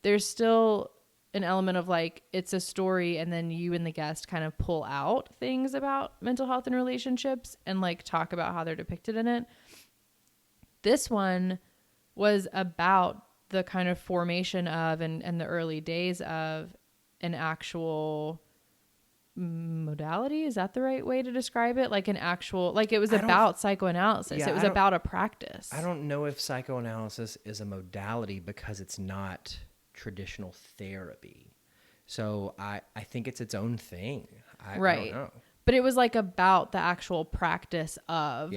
there's still an element of like it's a story, and then you and the guest kind of pull out things about mental health and relationships and like talk about how they're depicted in it. This one was about the kind of formation of and the early days of an actual modality. Is that the right way to describe it? Like an actual, like it was about psychoanalysis. Yeah, it was about a practice. I don't know if psychoanalysis is a modality because it's not traditional therapy. So I think it's its own thing. I don't know. But it was like about the actual practice of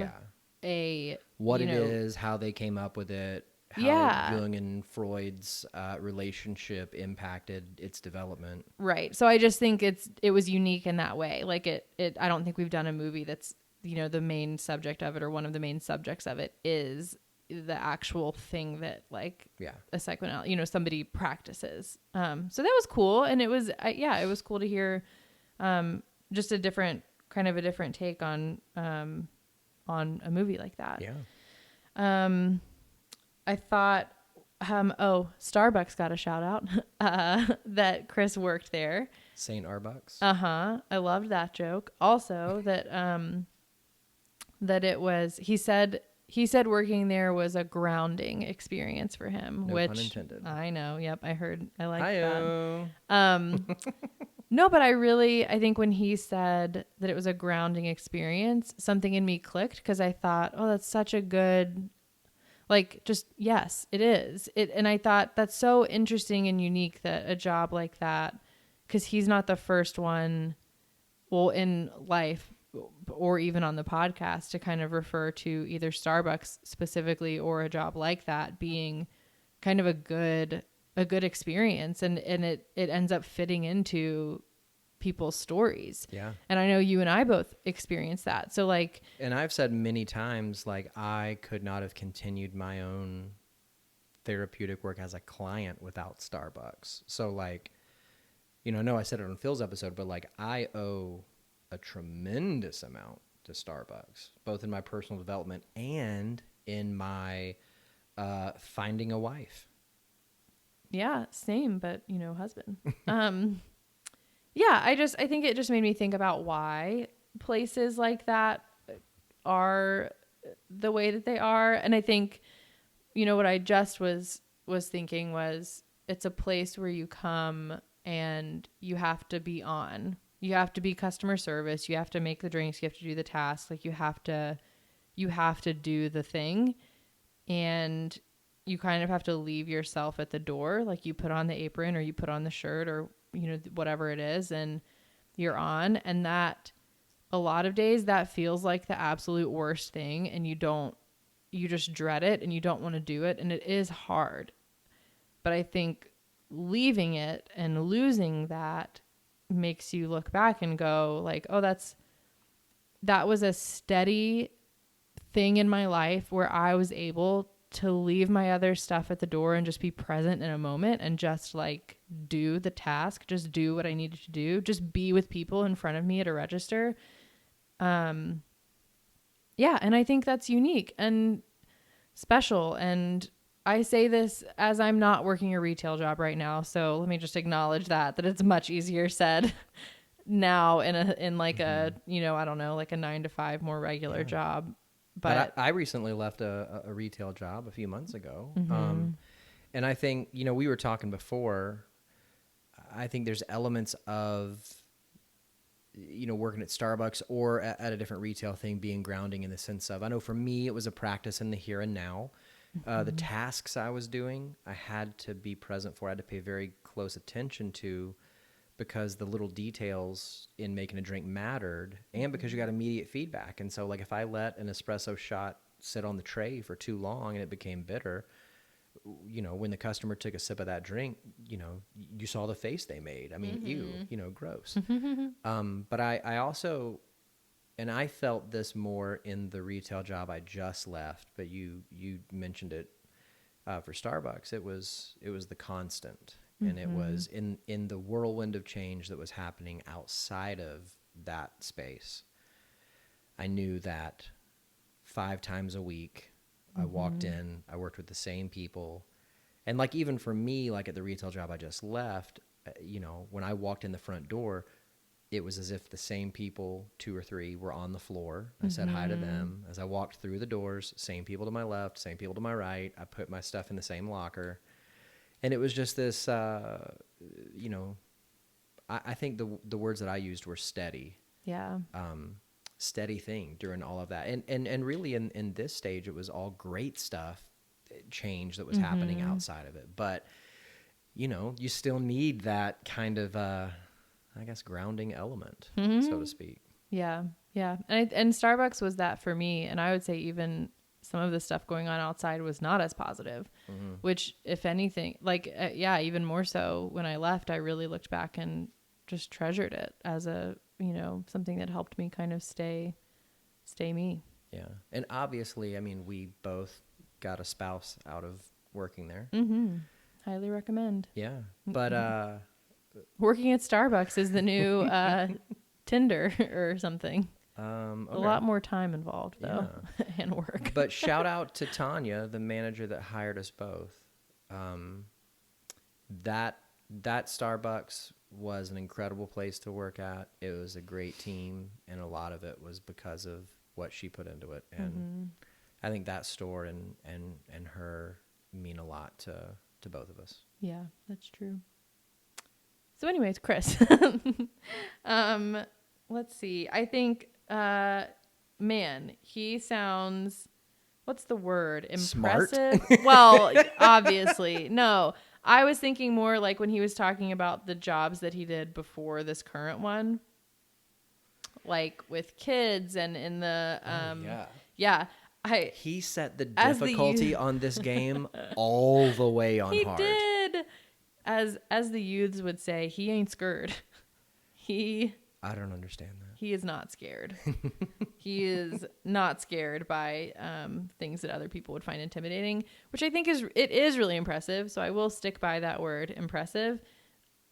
what it is, how they came up with it, how Jung and Freud's relationship impacted its development. Right. So I just think it was unique in that way. Like I don't think we've done a movie that's, the main subject of it, or one of the main subjects of it is the actual thing that like a psychoanalyst, somebody practices. So that was cool. And it was, it was cool to hear just a different take on a movie like that. Yeah. I thought, Starbucks got a shout out that Chris worked there. St. Arbucks. I loved that joke. Also that that it was, he said working there was a grounding experience for him, No which pun intended. I know. Yep. I heard. I like Hi-yo. that. No, but I think when he said that it was a grounding experience, something in me clicked, because I thought, oh, that's such a good, like, just, yes, it is. And I thought that's so interesting and unique that a job like that, because he's not the first one, well, in life or even on the podcast, to kind of refer to either Starbucks specifically or a job like that being kind of a good experience, and it ends up fitting into people's stories. Yeah. And I know you and I both experienced that. So like, and I've said many times, like, I could not have continued my own therapeutic work as a client without Starbucks. So like, I know I said it on Phil's episode, but like, I owe a tremendous amount to Starbucks, both in my personal development and in my finding a wife. Yeah, same, but husband. Yeah, I think it just made me think about why places like that are the way that they are. And I think, what I just was thinking was it's a place where you come and you have to be on. You have to be customer service. You have to make the drinks. You have to do the tasks. Like you have to do the thing. And you kind of have to leave yourself at the door. Like you put on the apron or you put on the shirt or, whatever it is, and you're on. And that a lot of days that feels like the absolute worst thing. And you just dread it and you don't want to do it. And it is hard. But I think leaving it and losing that makes you look back and go like, oh, that was a steady thing in my life where I was able to leave my other stuff at the door and just be present in a moment and just like do the task, just do what I needed to do, just be with people in front of me at a register. Yeah. And I think that's unique and special. And I say this as I'm not working a retail job right now. So let me just acknowledge that it's much easier said now in like a, I don't know, like a 9-to-5 more regular job. But I recently left a retail job a few months ago. Mm-hmm. And I think, we were talking before, I think there's elements of, working at Starbucks or at a different retail thing being grounding in the sense of, I know for me, it was a practice in the here and now. The tasks I was doing, I had to be present for, I had to pay very close attention to, because the little details in making a drink mattered and because you got immediate feedback. And so like if I let an espresso shot sit on the tray for too long and it became bitter, when the customer took a sip of that drink, you saw the face they made. I mean, ew, gross. But I also, and I felt this more in the retail job I just left, but you mentioned it for Starbucks. It was the constant. And it was in the whirlwind of change that was happening outside of that space. I knew that 5 times a week, I walked in, I worked with the same people. And like even for me, like at the retail job I just left, when I walked in the front door, it was as if the same people, 2 or 3, were on the floor. I said hi to them. As I walked through the doors, same people to my left, same people to my right. I put my stuff in the same locker. And it was just this, I think the words that I used were steady. Yeah. Steady thing during all of that. And really in this stage, it was all great stuff, change that was happening outside of it. But, you still need that kind of, I guess, grounding element, so to speak. Yeah. Yeah. And Starbucks was that for me. And I would say even some of the stuff going on outside was not as positive, which if anything, like, even more so when I left, I really looked back and just treasured it as a, something that helped me kind of stay me. Yeah. And obviously, I mean, we both got a spouse out of working there. Highly recommend. Yeah. But, working at Starbucks is the new, Tinder or something. Okay. A lot more time involved though, and work. But shout out to Tanya, the manager that hired us both. That Starbucks was an incredible place to work at. It was a great team, and a lot of it was because of what she put into it. And I think that store and her mean a lot to both of us. Yeah, that's true. So anyways, Chris, let's see. I think, man, he sounds, what's the word? Impressive. Smart? Well, obviously. No, I was thinking more like when he was talking about the jobs that he did before this current one, like with kids and in the, yeah. He set the difficulty on this game all the way on hard. He did. As the youths would say, he ain't scared. I don't understand that. He is not scared. He is not scared by things that other people would find intimidating, which I think is really impressive. So I will stick by that word, impressive.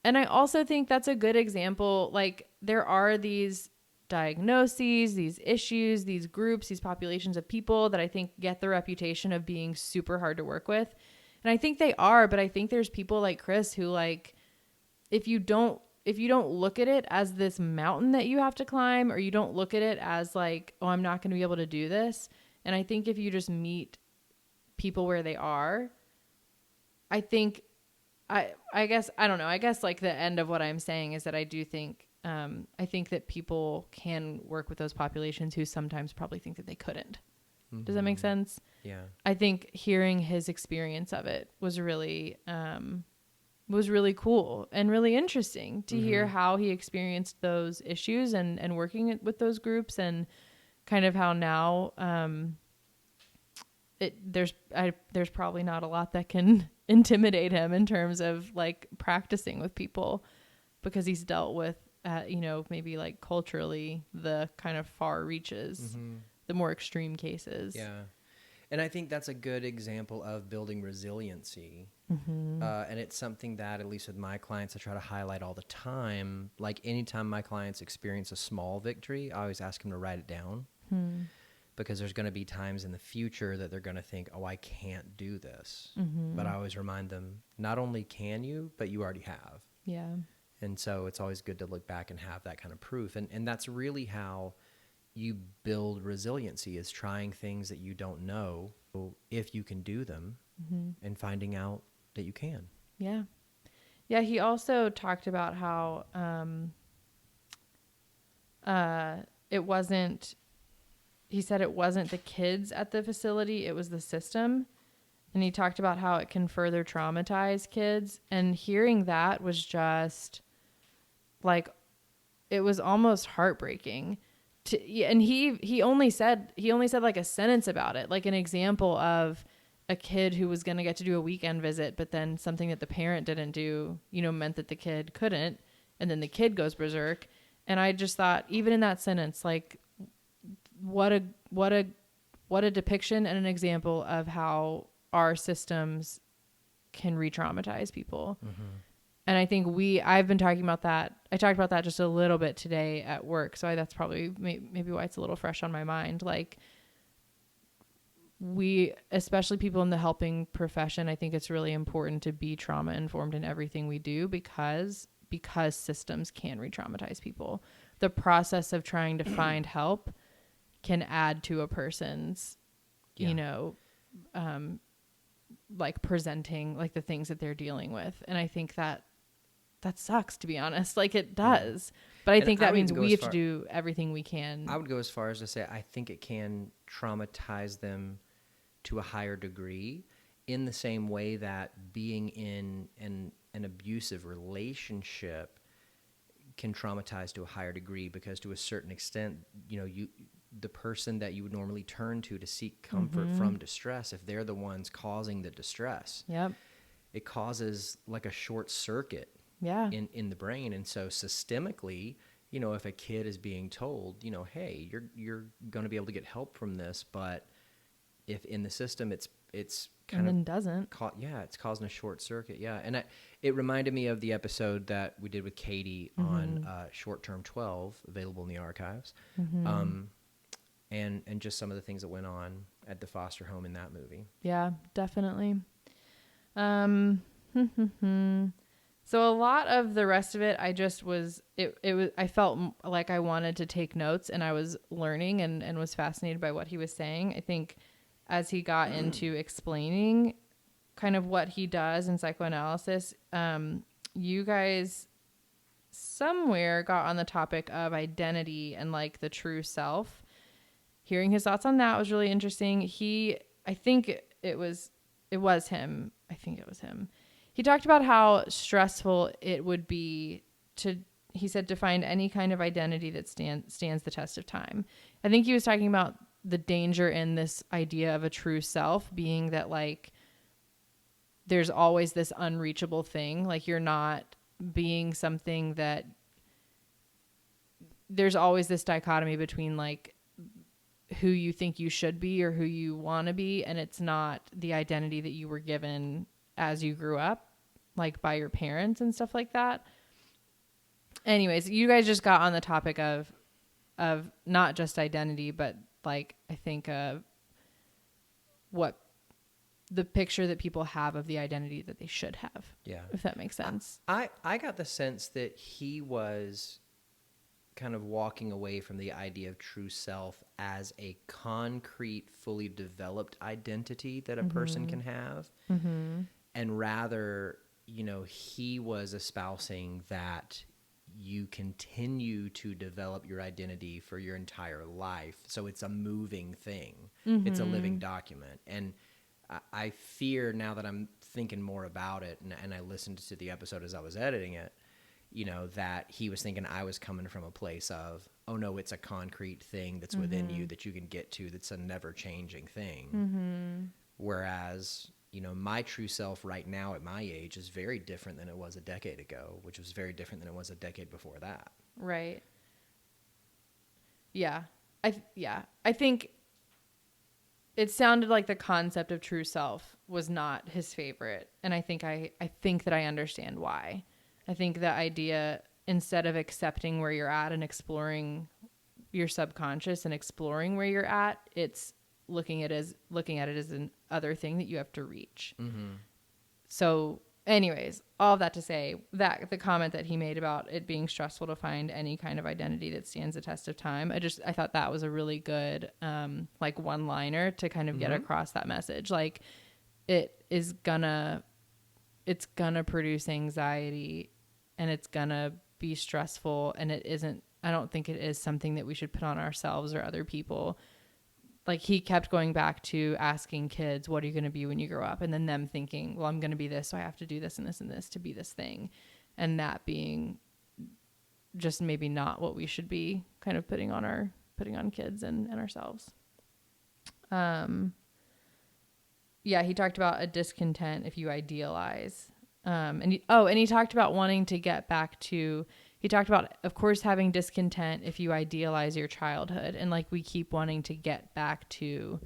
And I also think that's a good example. Like there are these diagnoses, these issues, these groups, these populations of people that I think get the reputation of being super hard to work with. And I think they are, but I think there's people like Chris who like, if you don't look at it as this mountain that you have to climb, or you don't look at it as like, oh, I'm not going to be able to do this. And I think if you just meet people where they are, I think, I guess, I don't know. I guess like the end of what I'm saying is that I do think, I think that people can work with those populations who sometimes probably think that they couldn't. Mm-hmm. Does that make sense? Yeah. I think hearing his experience of it was really cool and really interesting to hear how he experienced those issues and working with those groups, and kind of how now there's probably not a lot that can intimidate him in terms of like practicing with people, because he's dealt with maybe like culturally the kind of far reaches, the more extreme cases. Yeah. And I think that's a good example of building resiliency. And it's something that, at least with my clients, I try to highlight all the time. Like anytime my clients experience a small victory, I always ask them to write it down. Because there's going to be times in the future that they're going to think, oh, I can't do this. But I always remind them, not only can you, but you already have. Yeah. And so it's always good to look back and have that kind of proof. And that's really how you build resiliency, is trying things that you don't know if you can do them, and finding out that you can. Yeah. Yeah. He also talked about how he said it wasn't the kids at the facility, it was the system. And he talked about how it can further traumatize kids. And hearing that was just like, it was almost heartbreaking. And he only said like a sentence about it, like an example of a kid who was going to get to do a weekend visit, but then something that the parent didn't do, meant that the kid couldn't. And then the kid goes berserk. And I just thought, even in that sentence, like what a depiction and an example of how our systems can re-traumatize people. And I think I've been talking about that. I talked about that just a little bit today at work. So that's probably maybe why it's a little fresh on my mind. Like especially people in the helping profession, I think it's really important to be trauma informed in everything we do, because systems can re-traumatize people. The process of trying to find help can add to a person's, like presenting like the things that they're dealing with. And I think that sucks, to be honest. Like it does. But I think that means we have to do everything we can. I would go as far as to say, I think it can traumatize them to a higher degree, in the same way that being in an abusive relationship can traumatize to a higher degree, because to a certain extent, the person that you would normally turn to seek comfort from distress, if they're the ones causing the distress, it causes like a short circuit in the brain. And so systemically, if a kid is being told, hey, you're going to be able to get help from this, but if in the system it's kind and then doesn't, it's causing a short circuit. And it reminded me of the episode that we did with Katie on Short Term 12, available in the archives. And just some of the things that went on at the foster home in that movie. Yeah, definitely. So a lot of the rest of it, I felt like I wanted to take notes, and I was learning and was fascinated by what he was saying. I think as he got into explaining kind of what he does in psychoanalysis, you guys somewhere got on the topic of identity and like the true self. Hearing his thoughts on that was really interesting. I think it was him. He talked about how stressful it would be he said, to find any kind of identity that stands the test of time. I think he was talking about the danger in this idea of a true self being that like there's always this unreachable thing. Like you're not being something that there's always this dichotomy between like who you think you should be or who you want to be. And it's not the identity that you were given as you grew up, like by your parents and stuff like that. Anyways, you guys just got on the topic of not just identity, but like, I think, what the picture that people have of the identity that they should have. Yeah. If that makes sense. I got the sense that he was kind of walking away from the idea of true self as a concrete, fully developed identity that a person can have. And rather, you know, he was espousing that you continue to develop your identity for your entire life. So it's a moving thing. It's a living document. And I fear, now that I'm thinking more about it, and I listened to the episode as I was editing it, you know, that he was thinking I was coming from a place of, oh no, it's a concrete thing that's within you that you can get to, that's a never changing thing. Whereas, you know, my true self right now at my age is very different than it was a decade ago, which was very different than it was a decade before that. Right. Yeah. I think it sounded like the concept of true self was not his favorite. And I think that I understand why. I think the idea, instead of accepting where you're at and exploring your subconscious and exploring where you're at, it's looking at it as an other thing that you have to reach. So anyways, all of that to say that the comment that he made about it being stressful to find any kind of identity that stands the test of time, I thought that was a really good like one-liner to kind of get across that message. Like it's gonna produce anxiety, and it's gonna be stressful, and I don't think it is something that we should put on ourselves or other people. Like, he kept going back to asking kids, what are you going to be when you grow up? And then them thinking, well, I'm going to be this, so I have to do this and this and this to be this thing. And that being just maybe not what we should be kind of putting on kids and ourselves. Yeah, he talked about a discontent if you idealize. And he talked about wanting to get back to, he talked about, of course, having discontent if you idealize your childhood. And like, we keep wanting to get back to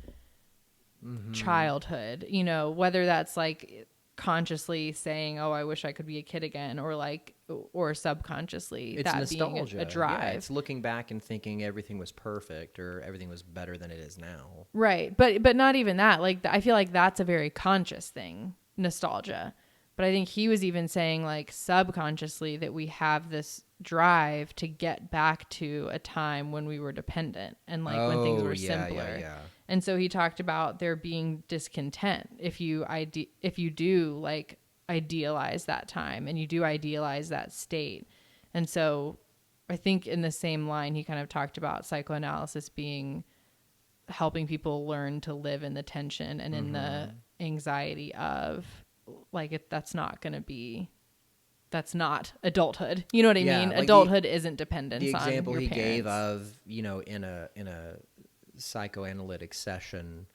childhood, you know, whether that's like consciously saying, oh, I wish I could be a kid again, or subconsciously it's that nostalgia. being a drive. Yeah, it's looking back and thinking everything was perfect or everything was better than it is now. Right. But not even that. Like, I feel like that's a very conscious thing, nostalgia. But I think he was even saying, like, subconsciously that we have this drive to get back to a time when we were dependent and like when things were simpler. Yeah. And so he talked about there being discontent if you do like idealize that time and you do idealize that state. And so I think in the same line, he kind of talked about psychoanalysis being helping people learn to live in the tension and in the anxiety of, like, that's not adulthood. You know what I mean? Like adulthood isn't dependence on your parents. The example he gave of, you know, in a psychoanalytic session,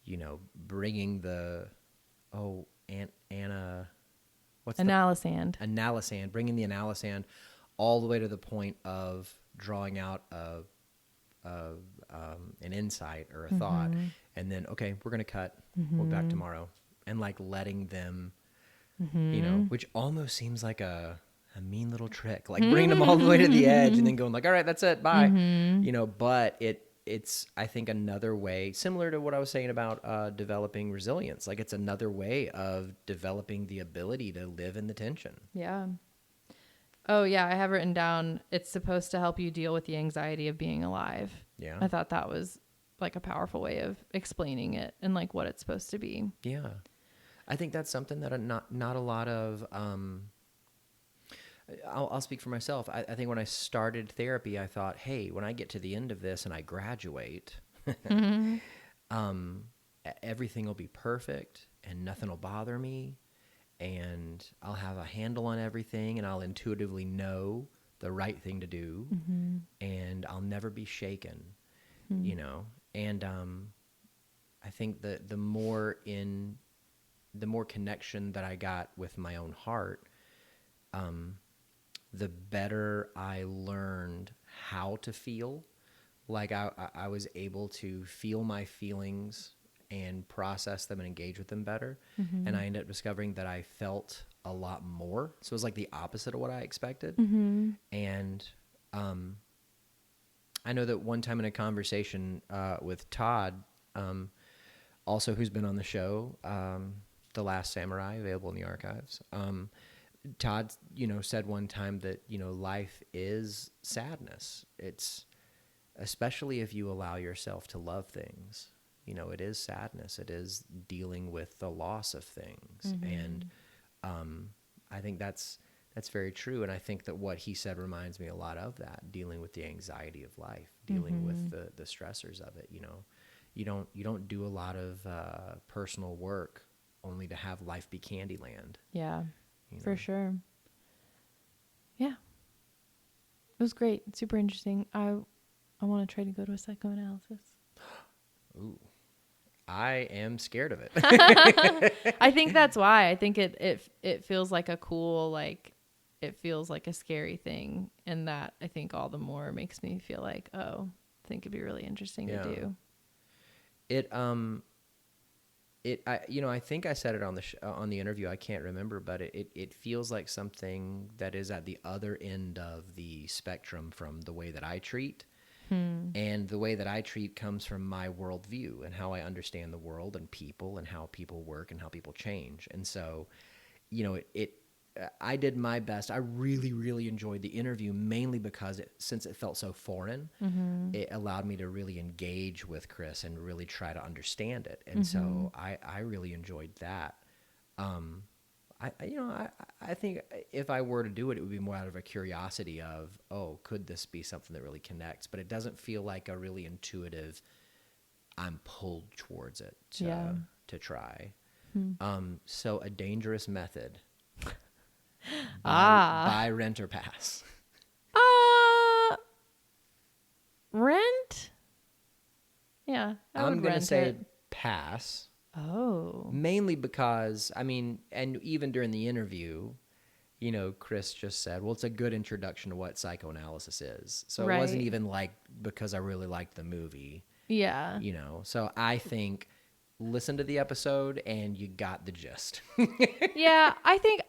you know, bringing analysand, bringing the analysand all the way to the point of drawing out an insight or a thought, and then, okay, we're going to cut, we'll be back tomorrow. And like letting them, you know, which almost seems like a mean little trick, like bringing them all the way to the edge and then going like, all right, that's it, bye. You know, but it's, I think, another way, similar to what I was saying about developing resilience. Like, it's another way of developing the ability to live in the tension. Yeah. Oh yeah. I have written down, it's supposed to help you deal with the anxiety of being alive. Yeah. I thought that was like a powerful way of explaining it and like what it's supposed to be. Yeah. I think that's something that not a lot of, I'll speak for myself. I think when I started therapy, I thought, hey, when I get to the end of this and I graduate, everything will be perfect and nothing will bother me and I'll have a handle on everything and I'll intuitively know the right thing to do and I'll never be shaken, you know? And I think that the more connection that I got with my own heart, the better I learned how to feel. Like I was able to feel my feelings and process them and engage with them better. And I ended up discovering that I felt a lot more. So it was like the opposite of what I expected. And I know that one time in a conversation with Todd, also who's been on the show, The Last Samurai, available in the archives. Todd, said one time that, life is sadness. It's, especially if you allow yourself to love things, it is sadness. It is dealing with the loss of things. And I think that's very true. And I think that what he said reminds me a lot of that, dealing with the anxiety of life, dealing with the stressors of it. You don't do a lot of personal work only to have life be Candyland. Yeah, for sure. Yeah. It was great. Super interesting. I want to try to go to a psychoanalysis. Ooh. I am scared of it. I think that's why. I think it feels like a cool, it feels like a scary thing. And that, I think, all the more makes me feel like, oh, I think it'd be really interesting to do. I think I said it on the interview. I can't remember, but it feels like something that is at the other end of the spectrum from the way that I treat. And the way that I treat comes from my worldview and how I understand the world and people and how people work and how people change. And so, I did my best. I really, really enjoyed the interview, mainly because since it felt so foreign, it allowed me to really engage with Chris and really try to understand it. And so I really enjoyed that. I think if I were to do it, it would be more out of a curiosity of, oh, could this be something that really connects? But it doesn't feel like a really intuitive, I'm pulled towards it to try. So A Dangerous Method. Buy, rent, or pass. Rent? Yeah, I'm going to say pass. Oh. Mainly because, and even during the interview, Chris just said, well, it's a good introduction to what psychoanalysis is. So it wasn't even because I really liked the movie. Yeah. So I think listen to the episode and you got the gist. Yeah, I think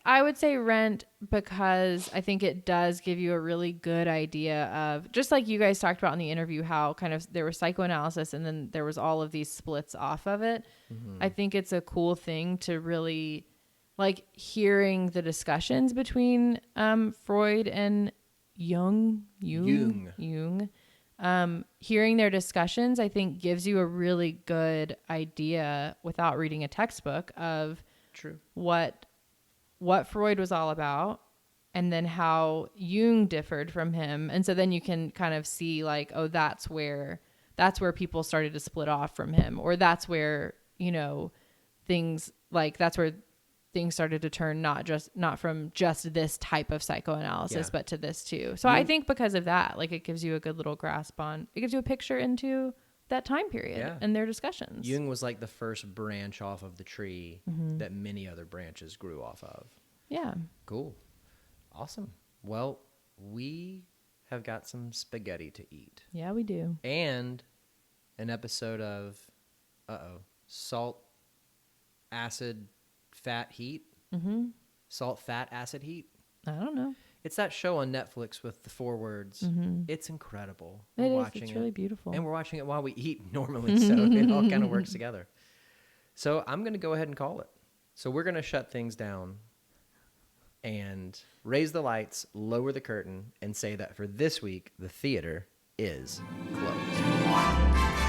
I would say Rent because I think it does give you a really good idea of, just like you guys talked about in the interview, how kind of there was psychoanalysis and then there was all of these splits off of it. I think it's a cool thing to really hearing the discussions between Freud and Jung. Hearing their discussions, I think, gives you a really good idea without reading a textbook of what Freud was all about and then how Jung differed from him. And so then you can kind of see that's where people started to split off from him, or that's where, that's where things started to turn not from just this type of psychoanalysis, but to this too. So I think because of that, it gives you a good little grasp on, it gives you a picture into that time period and their discussions. Jung was the first branch off of the tree that many other branches grew off of. Yeah. Cool. Awesome. Well, we have got some spaghetti to eat. Yeah, we do. And an episode of, salt, acid, fat, heat. Salt, fat, acid, heat. I don't know. It's that show on Netflix with the 4 words. It's incredible. It's really beautiful. And we're watching it while we eat normally, so it all kind of works together. So I'm going to go ahead and call it. So we're going to shut things down and raise the lights, lower the curtain, and say that for this week, the theater is closed.